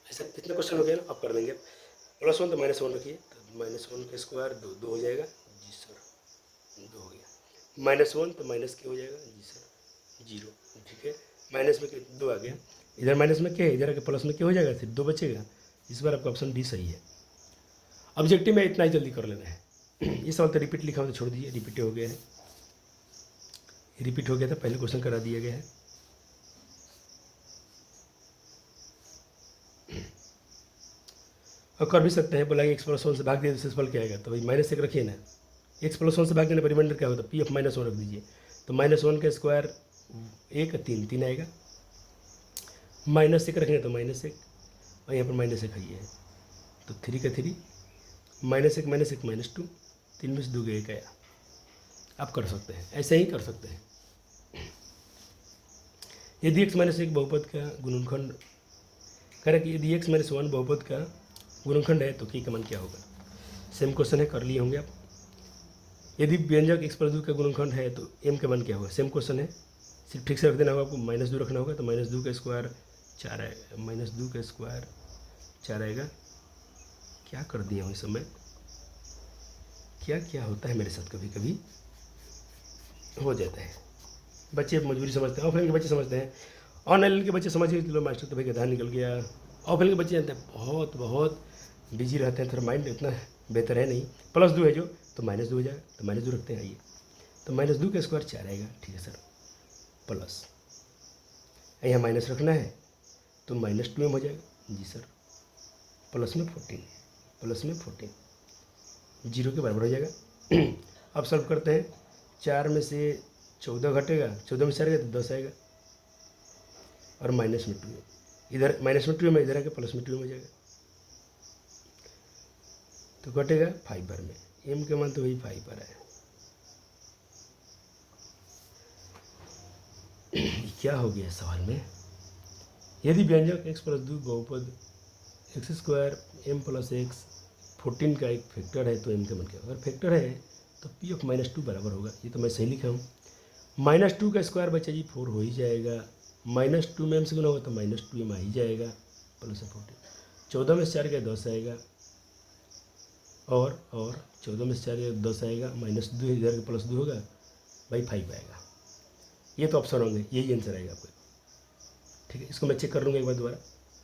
Speaker 1: ऐसा कितना क्वेश्चन हो गया ना, अब कर देंगे। +1 तो -1 रखिए, तो -1 का स्क्वायर 2 हो जाएगा, जी सर 2 हो गया, -1 तो माइनस क्या हो जाएगा, जी सर 0, ठीक है, माइनस में 2 आ गया, इधर माइनस में क्या है, इधर आके प्लस में क्या हो जाएगा, फिर 2 बचेगा, इस बार आपका ऑप्शन डी सही है। ऑब्जेक्टिव में इतना ही जल्दी कर लेना है। ये सवाल तो रिपीट लिखा हो तो छोड़ दीजिए, रिपीट हो गया है, रिपीट हो गया था, पहले क्वेश्चन करा दिया गया है। और कर भी सकते हैं, बोला कि x+1 से भाग दिया तो शेषफल क्या आएगा, तो भाई -1 रखिए ना, x+1 से भाग देने पर रिमाइंडर क्या होता है, p(-1) रख दीजिए, तो -1 का स्क्वायर 1 3 आएगा, -1 रखेंगे तो -1, और यहाँ पर -1 है, तो 3 का 3, -1 -2, 3 में से 2 गए 1 आया। आप कर सकते हैं, ऐसे ही कर सकते हैं। यदि x-1 बहुपद का गुणनखंड करें कि यदि x-1 बहुपद का गुणनखंड है तो का मान क्या होगा, सेम क्वेश्चन है, कर लिए होंगे आप। यदि व्यंजक x+2 का गुणनखंड है तो m का मान क्या होगा, सेम क्वेश्चन है, सिर्फ ठीक से रख देना होगा आपको, -2 रखना होगा, तो -2 का स्क्वायर 4 आएगा, -2 का स्क्वायर 4 आएगा। क्या कर दिया हूँ इस समय, क्या क्या होता है मेरे साथ, कभी कभी हो जाता है, बच्चे मजबूरी समझते हैं, ऑफलाइन के बच्चे समझते हैं, ऑनलाइन के बच्चे समझ के चलो मास्टर तो भाई गधा निकल गया, ऑफलाइन के बच्चे जानते हैं बहुत बहुत बिजी रहते हैं, थोड़ा माइंड इतना बेहतर है नहीं, +2 है जो, तो -2 हो जाएगा, तो -2 रखते हैं, आइए, तो -2 का स्क्वायर 4 आएगा, ठीक है सर, प्लस यहाँ माइनस रखना है तो -2m हो जाएगा, जी सर, प्लस में 14, 0 के बराबर हो जाएगा। अब सॉल्व करते हैं, 4 में से 14 घटेगा, 14 में 4 गया तो 10 आएगा, और -2 इधर -2 में इधर आके +2 हो जाएगा, तो घटेगा 5 बार में, m के मान तो वही 5 बार है। क्या हो गया सवाल में, यदि व्यंजक x+2 बहुपद x² m + x 14 का एक फैक्टर है तो m का मान क्या होगा, अगर फैक्टर है तो p(-2) बराबर होगा, ये तो मैं सही लिखा हूँ, -2 का स्क्वायर बच्चा जी 4 हो ही जाएगा, -2 में m से गुना होगा तो -2m आ ही जाएगा, प्लस 14, 14 में से 4 गया 10 आएगा, और 14 में से 4 गया 10 आएगा, -2 इधर +2 होगा भाई 5 आएगा, ये तो ऑप्शन होंगे, यही आंसर आएगा आपका, ठीक है। इसको मैं चेक कर लूँगा एक बार दोबारा,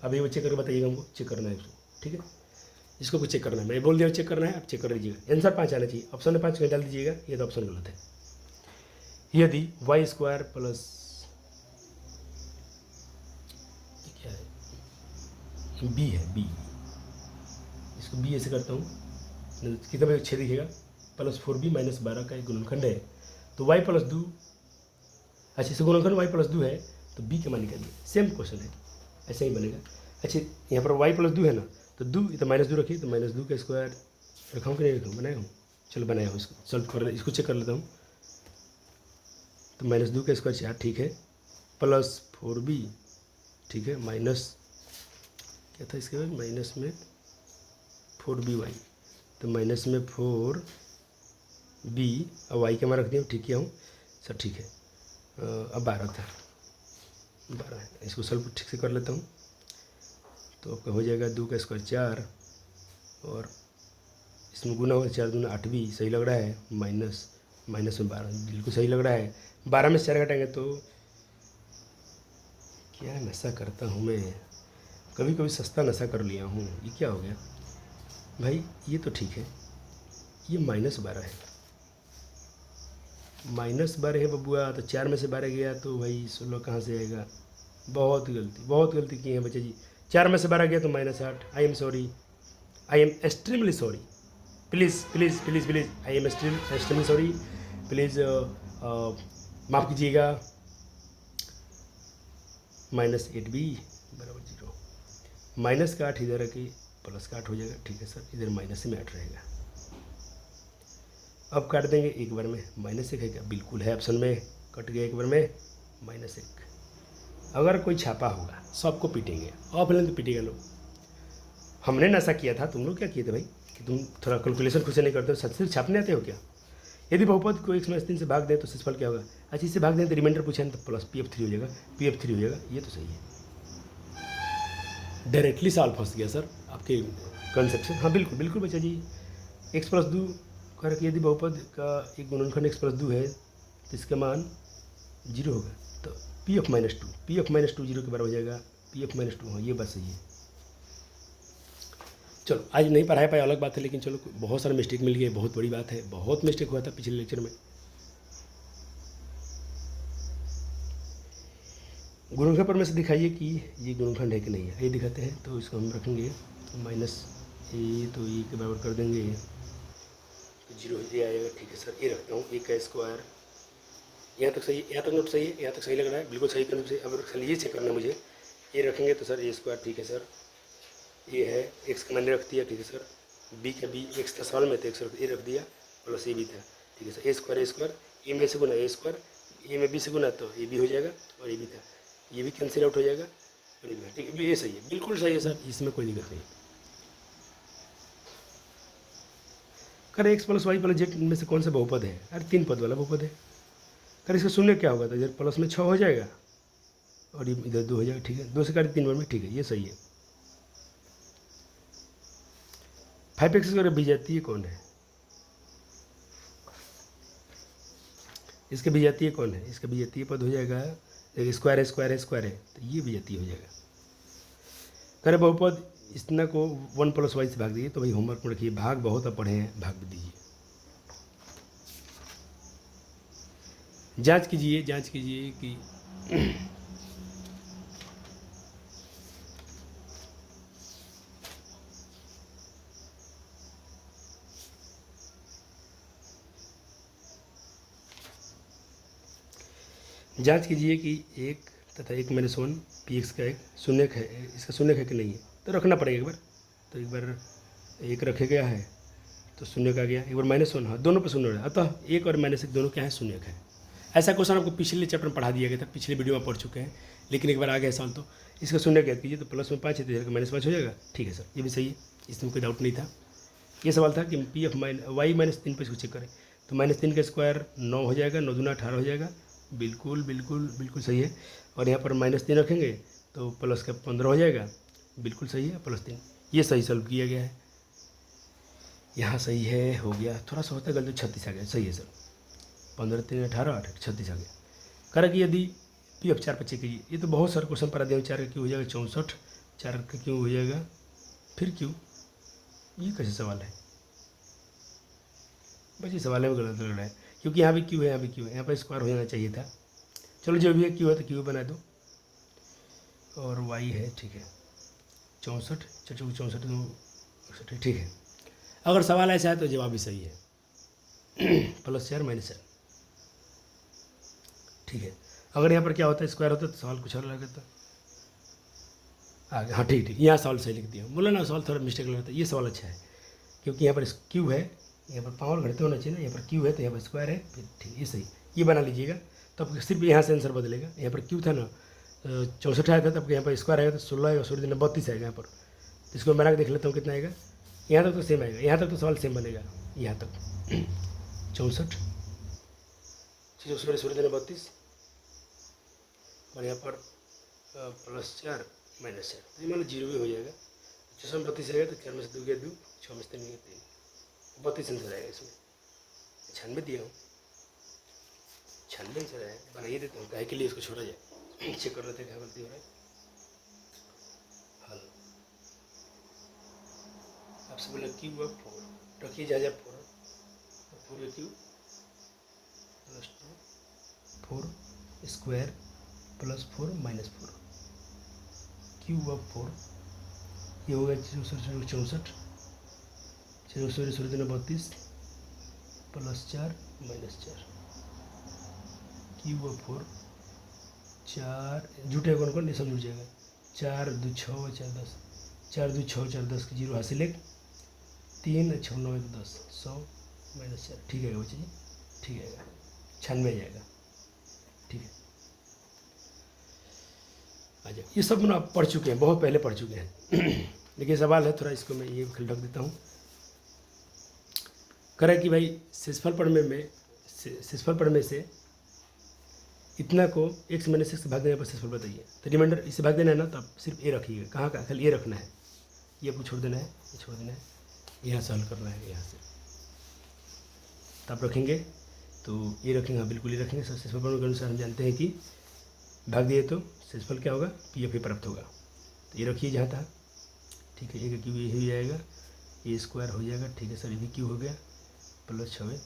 Speaker 1: अब ये चेक करके बताइएगा, हमको चेक करना है इसको, ठीक है, इसको कुछ चेक करना है, मैं बोल दिया चेक करना है, आप चेक कर लीजिएगा, आंसर 5 आना चाहिए, ऑप्शन में 5 डाल दीजिएगा, ये तो ऑप्शन गलत है। यदि y² प्लस क्या है, b है, b, इसको b ऐसे करता हूँ, कितना बजे 6 दिखेगा, +4b - 12 का एक गुणनखंड है, तो y+2, अच्छा इसे गुणनखंड y+2 है तो b के मान निकालिए, सेम क्वेश्चन है, ऐसे ही बनेगा। अच्छा यहाँ पर y+2 है ना, तो 2 तो -2 रखिए, तो -2 का स्क्वायर रखा कि नहीं रखा, बनाया हूँ, चलो बनाया हूँ, इसको सॉल्व कर ले, इसको चेक कर लेता हूँ, तो -2 का स्क्वायर 4, ठीक है, +4b, ठीक है, माइनस क्या था इसके बाद, माइनस में 4by, तो माइनस में 4b और y के मान रख दिया, ठीक किया हूँ सर, ठीक है, अब 12 था, 12 है, इसको सॉल्व ठीक से कर लेता हूँ, तो आपका हो जाएगा 2 का स्क्वायर 4, और इसमें गुना होगा 4 दूना 8 भी सही लग रहा है, माइनस में 12 बिल्कुल सही लग रहा है, 12 में से 4 घटाएंगे तो क्या नशा करता हूँ मैं, कभी कभी सस्ता नशा कर लिया हूँ, ये क्या हो गया भाई, ये तो ठीक है, ये -12 है, -12 है बबुआ, तो 4 में से 12 गया तो भाई 16 कहाँ से आएगा, बहुत गलती की है बच्चे जी, 4 में से 12 गया तो -8, I am sorry, I am extremely sorry, please I am extremely sorry, please माफ़ कीजिएगा, -8b बराबर 0। माइनस का 8 इधर रखिए, प्लस का 8 हो जाएगा। ठीक है सर, इधर माइनस में 8 रहेगा। अब काट देंगे एक बार में। -1 है क्या? बिल्कुल है, ऑप्शन में कट गया एक बार में -1। अगर कोई छापा होगा सबको पीटेंगे, ऑफलाइन तो पीटेगा लोग। हमने नशा किया था, तुम लोग क्या किए थे भाई कि तुम थोड़ा कैलकुलेशन खुद से नहीं करते हो? सच से छापने आते हो क्या? यदि बहुपद को एक समय से भाग दें तो शेषफल क्या होगा? अच्छा, इससे भाग दें तो रिमाइंडर पूछे तो प्लस PF3 हो जाएगा, PF3 हो जाएगा। ये तो सही है, डायरेक्टली सवाल फंस गया सर आपके कंसेप्ट से। हाँ बिल्कुल बिल्कुल बच्चा जी। x+2 कर के यदि बहुपद का एक गुणनखंड x+2 है तो इसका मान 0 होगा। तो Pf-2 0 के बराबर हो जाएगा। Pf-2, हाँ ये बात सही है। चलो आज नहीं पढ़ाया पाया अलग बात है, लेकिन चलो बहुत सारा मिस्टेक मिल गए, बहुत बड़ी बात है। बहुत मिस्टेक हुआ था पिछले लेक्चर में। गुणनखंड पर में से दिखाइए कि ये गुणनखंड है कि नहीं है। ये दिखाते हैं तो इसको हम रखेंगे -a, तो ए के बराबर कर देंगे तो 0 ये आएगा। ठीक है सर, ये रखता हूँ, 1 का स्क्वायर। यहाँ तक सही, यहाँ तक नोट सही है, यहाँ तक सही लग रहा है, बिल्कुल सही करने से। अब खाली ये चेक करना है मुझे, ये रखेंगे तो सर ए स्क्वायर। ठीक है सर, ये है x का मैंने रख दिया। ठीक है सर, b का b, x था सवाल में तो x ए रख दिया, प्लस ए भी था। ठीक है सर, ए स्क्वायर ए में से गुना ए स्क्वायर, ए में b से गुना तो ए भी हो जाएगा, और ए भी था, ये भी कैंसिल आउट हो जाएगा, और ये भी। ठीक है, ये सही है, बिल्कुल सही है सर, इसमें कोई दिक्कत नहीं। कर x+y+z में से कौन सा बहुपद है? अरे 3 पद वाला बहुपद है। कर इसका शून्य क्या होगा? तो इधर प्लस में 6 हो जाएगा और इधर 2 हो जाएगा। ठीक है, 2 से काटे 3 बार में। ठीक है, ये सही है। 5x अगर विजातीय कौन है? इसका विजातीय कौन है? इसका विजातीय पद हो जाएगा, स्क्वायर है, स्क्वायर है, स्क्वायर है, तो ये विजातीय हो जाएगा। करे बहुपद इतना को 1+y से भाग दीजिए। तो भाई होमवर्क में रखिए, भाग बहुत अब पढ़े हैं, भाग भी दीजिए। जांच कीजिए, जांच कीजिए कि जांच कीजिए कि 1 तथा 1-1 px का एक शून्यक है, इसका शून्यक है कि नहीं है। तो रखना पड़ेगा एक बार। तो एक बार 1 रखे गया है तो शून्यक आ गया, एक बार -1, हाँ दोनों पर शून्य है, अतः 1 और -1 दोनों क्या है? शून्यक है। ऐसा क्वेश्चन आपको पिछले चैप्टर में पढ़ा दिया गया था, पिछले वीडियो में पढ़ चुके हैं, लेकिन एक बार आ गया सवाल तो इसका शून्य ज्ञात कीजिए। तो प्लस में 5 है तो इधर का -5 हो जाएगा। ठीक है सर, ये भी सही है, इसमें कोई डाउट नहीं था। ये सवाल था कि y-3 पर इसको चेक करें। तो -3 का स्क्वायर 9 हो जाएगा, 9 दूना 18 हो जाएगा। बिल्कुल बिल्कुल बिल्कुल सही है। और यहाँ पर -3 रखेंगे तो प्लस का 15 हो जाएगा। बिल्कुल सही है, +3। ये सही सॉल्व किया गया है। यहाँ सही है, हो गया। थोड़ा सा होता है गलती, 36 आ गया। सही है सर, 15 3 18 8 36 आ गया। करा कि यदि Pf4 पर चेक कीजिए। ये तो बहुत सारे क्वेश्चन पर दिया, 4 का क्यों हो जाएगा 64, 4 का क्यों हो जाएगा, फिर क्यों, ये कैसे सवाल है बस? ये सवाल में गलत लग रहा है, क्योंकि यहाँ भी क्यों है, यहाँ भी क्यों है, यहाँ पर स्क्वायर हो जाना चाहिए था। चलो जो भी है क्यों है तो क्यों बना दो, और वाई है। ठीक है, 64 64 64, ठीक है। अगर सवाल ऐसा है तो जवाब भी सही है, +4 -4। ठीक है, अगर यहाँ पर क्या होता है, स्क्वायर होता है तो सवाल कुछ और लगता आगे। हाँ ठीक ठीक, यहाँ सवाल सही लिख दिया। बोला ना सवाल थोड़ा मिस्टेक लगता है, ये सवाल अच्छा है, क्योंकि यहाँ पर क्यू है, यहाँ पर पावर घटते होना चाहिए ना, यहाँ पर क्यू है तो यहाँ पर स्क्वायर है, फिर ठीक, ये सही, ये बना लीजिएगा। तो अब सिर्फ यहाँ से आंसर बदलेगा। यहाँ पर क्यू था ना 64 आया था, तब यहाँ पर स्क्वायर आएगा तो 16 आएगा, 16 32 आएगा यहाँ पर। तो इसको बना के देख लेता हूँ कितना आएगा। यहाँ तक तो सेम आएगा, यहाँ तक तो सवाल सेम बनेगा, यहाँ तक 64 32 और यहाँ पर +4 -4, तो ये मान 0 भी हो जाएगा। 6 में 32 आएगा तो 4 में से 2 गया 2, 6 में से 3 गया 3, 32 आंसर आएगा इसमें। 96 दिया हूँ, 96 आंसर है, बनाइए देता हूँ, काहे के लिए इसको छोड़ा जाए, चेक कर लेते हैं क्या गलती हो रहा है। हल आपसे बोला क्यू अब 4 रखिए, जा 4 क्यू +2 4 स्क्वायर +4 -4 क्यूब अब 4, ये होगा 64 64 32 +4 -4, क्यू और 4, 4 जुटे कौन कौन, ये सब जुट जाएगा। 4 2 6 4 10, 4 2 6 4 10 की जीरो हासिल 1, 3 6 9 1 10, 100 -4, ठीक है बच्चे जी, ठीक है, 96 जाएगा, ठीक है। अच्छा, ये सब ना आप पढ़ चुके हैं, बहुत पहले पढ़ चुके हैं लेकिन सवाल है थोड़ा, इसको मैं ये ढक देता हूँ। करे कि भाई शेषफल पढ़ने से इतना को x - 6 से भाग देने पर शेषफल बताइए। तो रिमाइंडर इससे भाग देना है ना, तो आप सिर्फ ए रखिएगा। कहाँ का, खाली ए रखना है, ये आपको छोड़ देना है, ये छोड़ देना है, यहाँ से हल करना है, यहाँ से तो आप रखेंगे, तो ये रखेंगे, हाँ बिल्कुल ये रखेंगे। शेषफल प्रमेय के अनुसार हम जानते हैं कि भाग दिए तो शेषफल क्या होगा, पी प्राप्त होगा। तो ये रखिए जहाँ था, ठीक है। एक क्यू ये हो जाएगा, ए स्क्वायर हो जाएगा, ठीक है सर, ये भी क्यू हो गया प्लस 6,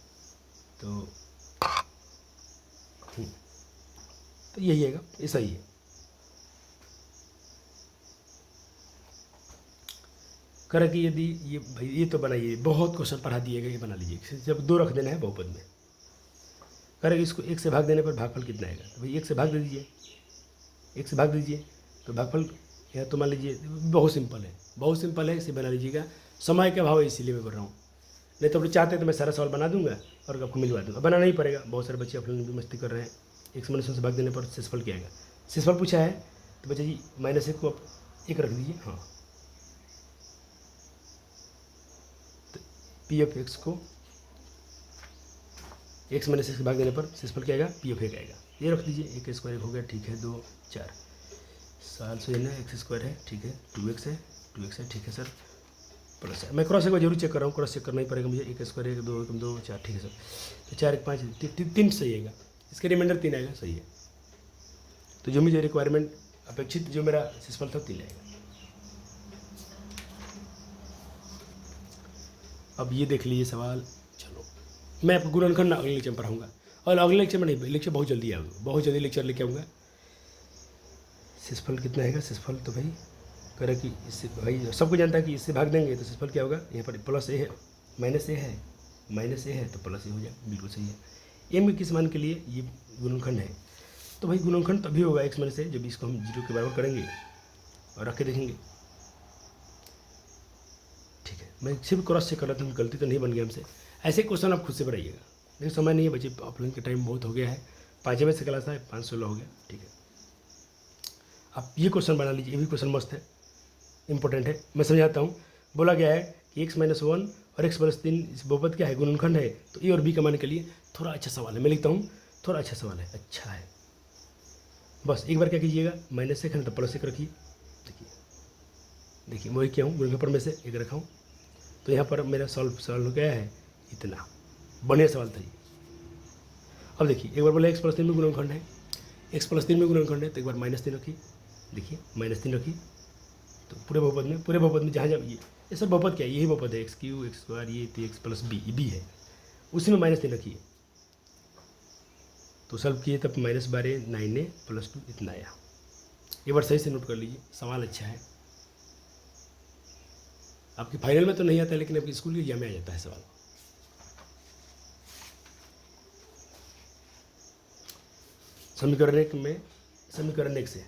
Speaker 1: तो यही आएगा, ये सही है। कर कि यदि ये भाई ये तो बनाइए, बहुत क्वेश्चन पढ़ा दिएगा, ये बना लीजिए। जब 2 रख देना है बहुपद में, करें इसको 1 से भाग देने पर भागफल कितना आएगा, तो भाई 1 से भाग दे दीजिए, 1 से भाग दीजिए, तो भागफल यह तो मान लीजिए बहुत सिंपल है, इसे बना लीजिएगा। समय का अभाव है इसीलिए मैं बोल रहा हूँ, नहीं तो आप चाहते तो मैं सारा सवाल बना दूंगा और आपको मिलवा दूंगा, बनाना ही पड़ेगा। बहुत सारे बच्चे अपने भी मस्ती कर रहे हैं। 1 से भाग देने पर शेषफल क्या आएगा, शेषफल पूछा है तो बच्चे जी -1 को आप 1 रख दीजिए, हाँ। तो p(x) को x - 6 से भाग देने पर शेषफल क्या आएगा, p(1) आएगा, ये रख दीजिए। 1 स्क्वायर हो गया, ठीक है, 2 4 साल से ना x² है, ठीक है, 2x है, ठीक है सर, प्लस है। मैं क्रॉस एक बार जरूर चेक कर रहा हूँ, क्रॉस चेक करना ही पड़ेगा मुझे। 1 स्क्वायर 1 2 1 2 4, ठीक है सर, तो 4 1 5 3 सही आएगा, इसका रिमाइंडर 3 आएगा, सही है। तो जो मुझे रिक्वायरमेंट अपेक्षित जो मेरा शेषफल था 3 आएगा। अब ये देख लीजिए सवाल, चलो मैं आपको गुणनखंड अगले लेक्चर में पढ़ाऊँगा, और अगले लेक्चर में नहीं, लेक्चर बहुत जल्दी आऊँगा, बहुत जल्दी लेक्चर लेके आऊँगा। शेषफल कितना आएगा, शेषफल तो भाई करे कि इससे भाई सबको जानता है कि इससे भाग देंगे तो शेषफल क्या होगा, यहाँ पर प्लस ए है, माइनस ए है तो प्लस ए हो जाए, बिल्कुल सही है। ए में किस मान के लिए, ये गुणनखंड है, तो भाई गुणनखंड तभी होगा x - से जब इसको हम 0 के बराबर करेंगे और रख के देखेंगे, ठीक है। मैं सिर्फ क्रॉस चेक कर रहा था, गलती तो नहीं बन गया हमसे। ऐसे क्वेश्चन आप खुद से बनाइएगा, लेकिन समय नहीं है बच्चे, ऑफलाइन के टाइम बहुत हो गया है, 5 बजे से क्लास है, 5:16 हो गया, ठीक है। आप ये क्वेश्चन बना लीजिए, ये भी क्वेश्चन मस्त है, इंपॉर्टेंट है। मैं समझाता हूँ। बोला गया है कि x - 1 और x + 3 इस बहुपद क्या है, गुणनखंड है, तो ए और बी का मान के लिए थोड़ा अच्छा सवाल है। मैं लिखता हूँ थोड़ा अच्छा सवाल है, अच्छा है। बस एक बार क्या कीजिएगा, -1 है तो +1 रखिए, देखिए मैं वही क्या हूँ, गुणनखंड में से 1 रखा हूँ, तो यहाँ पर मेरा सॉल्व गया है, इतना बढ़िया सवाल था ये। अब देखिए एक बार बोले x + 3 में गुणनखंड है, x + 3 में गुणनखंड है, तो एक बार -3 रखिए, देखिए -3 रखिए, तो पूरे बहुपद में जहाँ जब ये सब बहुपद क्या है, यही बहुपद है, x³ x², ये x + b, ये b है, उसी में -3 रखिए, तो सॉल्व किए तब -12 9 + 2 इतना आया। एक बार सही से नोट कर लीजिए, सवाल अच्छा है। आपकी फाइनल में तो नहीं आता, लेकिन आपकी स्कूल की एग्जाम में आ जाता है सवाल। समीकरण 1 में, समीकरण 1 से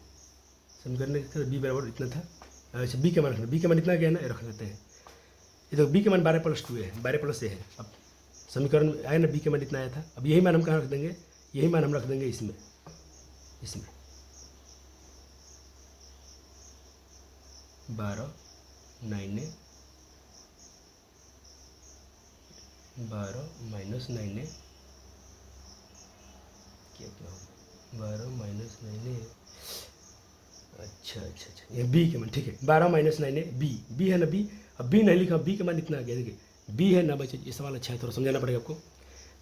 Speaker 1: b बराबर इतना था। अच्छा, b का मान रखना, b का मान इतना क्या है ना, रख देते हैं। ये तो b का मान 12 + 2 है, 12 + a है। अब समीकरण में आया ना, b का मान इतना आया था, अब यही मान हम कहाँ रख देंगे, यही मान हम रख देंगे इसमें 12 9 12 - 9 क्या होगा, 12 - 9, अच्छा, ये b के मान, ठीक है, 12 - 9 b है ना, b। अब b नहीं लिखा, b का मान इतना आ गया, देखिए b है ना बच्चे, ये सवाल अच्छा है, थोड़ा समझाना पड़ेगा आपको।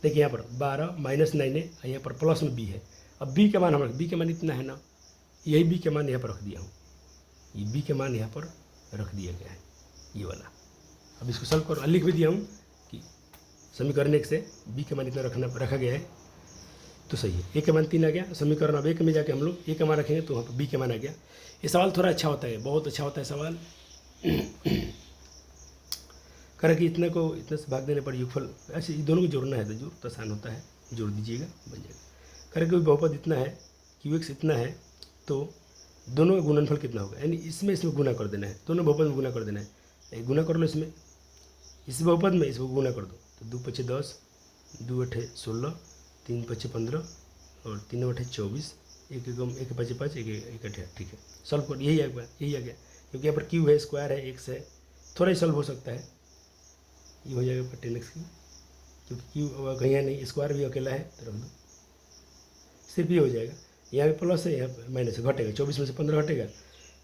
Speaker 1: देखिए यहाँ पर 12 - 9 है, यहाँ पर प्लस में b है। अब b का मान हम b का मान इतना है ना, यही b का मान यहाँ पर रख दिया हूँ, ये b का मान यहाँ पर रख दिया गया है, ये वाला। अब इसको सॉल्व कर लिख भी दिया हूँ कि समीकरण 1 से b का मान इतना रखा गया है, तो सही है। ए का मान 3 आ गया, समीकरण अब 1 में जाके हम लोग ए का मान रखेंगे, तो वहाँ पर b का मान आ गया। ये सवाल थोड़ा अच्छा होता है, बहुत अच्छा होता है सवाल। करें कि इतने से भाग देने पर योगफल, ऐसे दोनों को जोड़ना है तो जोड़ तो आसान होता है, जोड़ दीजिएगा, बन जाएगा। अगर कोई बहुपद इतना है, QX इतना है, तो दोनों का गुणनफल कितना होगा, यानी इसमें गुना कर देना है, दोनों बहुपद में गुना कर देना है। एक गुना कर लो इसमें, इस बहुपद में इसको गुना कर दो, तो 2 × 5 = 10, 2 × 8 = 16, 3 × 5 = 15 और 3 × 8 = 24, 1 × 5 = 5, 1 × 8 ठीक है। सॉल्व कर, यही आ गया, क्योंकि यहाँ पर क्यू है, स्क्वायर है, एक्स है, थोड़ा ही सॉल्व हो सकता है। ये हो जाएगा 10x क्यू, क्योंकि क्यू कहीं है नहीं, स्क्वायर भी अकेला है तो रख दो, सिर्फ ये हो जाएगा। यहाँ पे प्लस है, यहाँ पे माइनस है, घटेगा, 24 में से 15 घटेगा,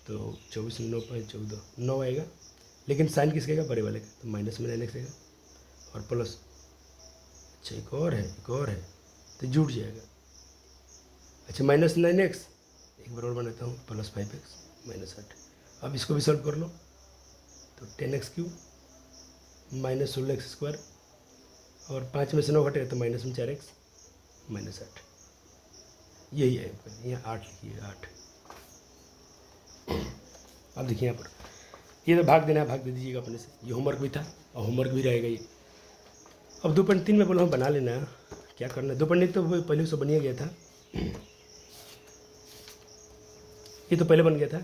Speaker 1: तो 24 में 9 × 5 = 14, 9 आएगा। लेकिन साइन किसके का, बड़े वाले का, तो माइनस में 9x आएगा और प्लस, अच्छा एक और है तो जुड़ जाएगा। अच्छा -9x, एक बार और बनाता हूँ, +5x -8। अब इसको भी सॉल्व कर लो, तो 10x³ -16x² और 5 में से 9 घटेगा तो माइनस में 4x -8, यही है। यहाँ 8 लिखिए, 8। अब देखिए यहाँ पर ये तो भाग देना है, भाग दे दीजिएगा अपने से, ये होमवर्क भी था और होमवर्क भी रहेगा ये। अब 2.3 में बोला हूँ बना लेना, क्या करना है। 2.1 तो वो पहले से बनिए गया था, ये तो पहले बन गया था।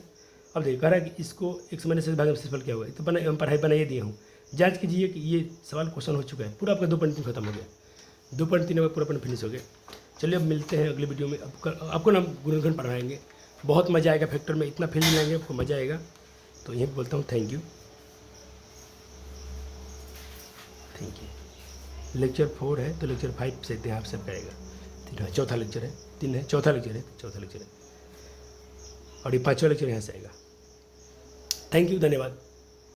Speaker 1: अब देखिए कह रहा है कि इसको x - से भाग में शेषफल क्या हुआ, तो पढ़ाई बनाइए दिया हूँ, जांच कीजिए कि ये सवाल क्वेश्चन हो चुका है, पूरा आपका 2.3 खत्म हो गया, 2.3 में पूरा अपन फिनिश हो गया। चलिए अब मिलते हैं अगले वीडियो में। अब आपको ना गुणनखंड पढ़ाएंगे, बहुत मज़ा आएगा, फैक्टर में इतना फील लाएंगे आपको, मज़ा आएगा। तो यहीं बोलता हूँ थैंक यू। लेक्चर 4 है तो लेक्चर 5 से इतिहास से आएगा, 3 है, चौथा लेक्चर है, 3 है, चौथा लेक्चर है और ये 5वां लेक्चर यहाँ से आएगा। थैंक यू, धन्यवाद।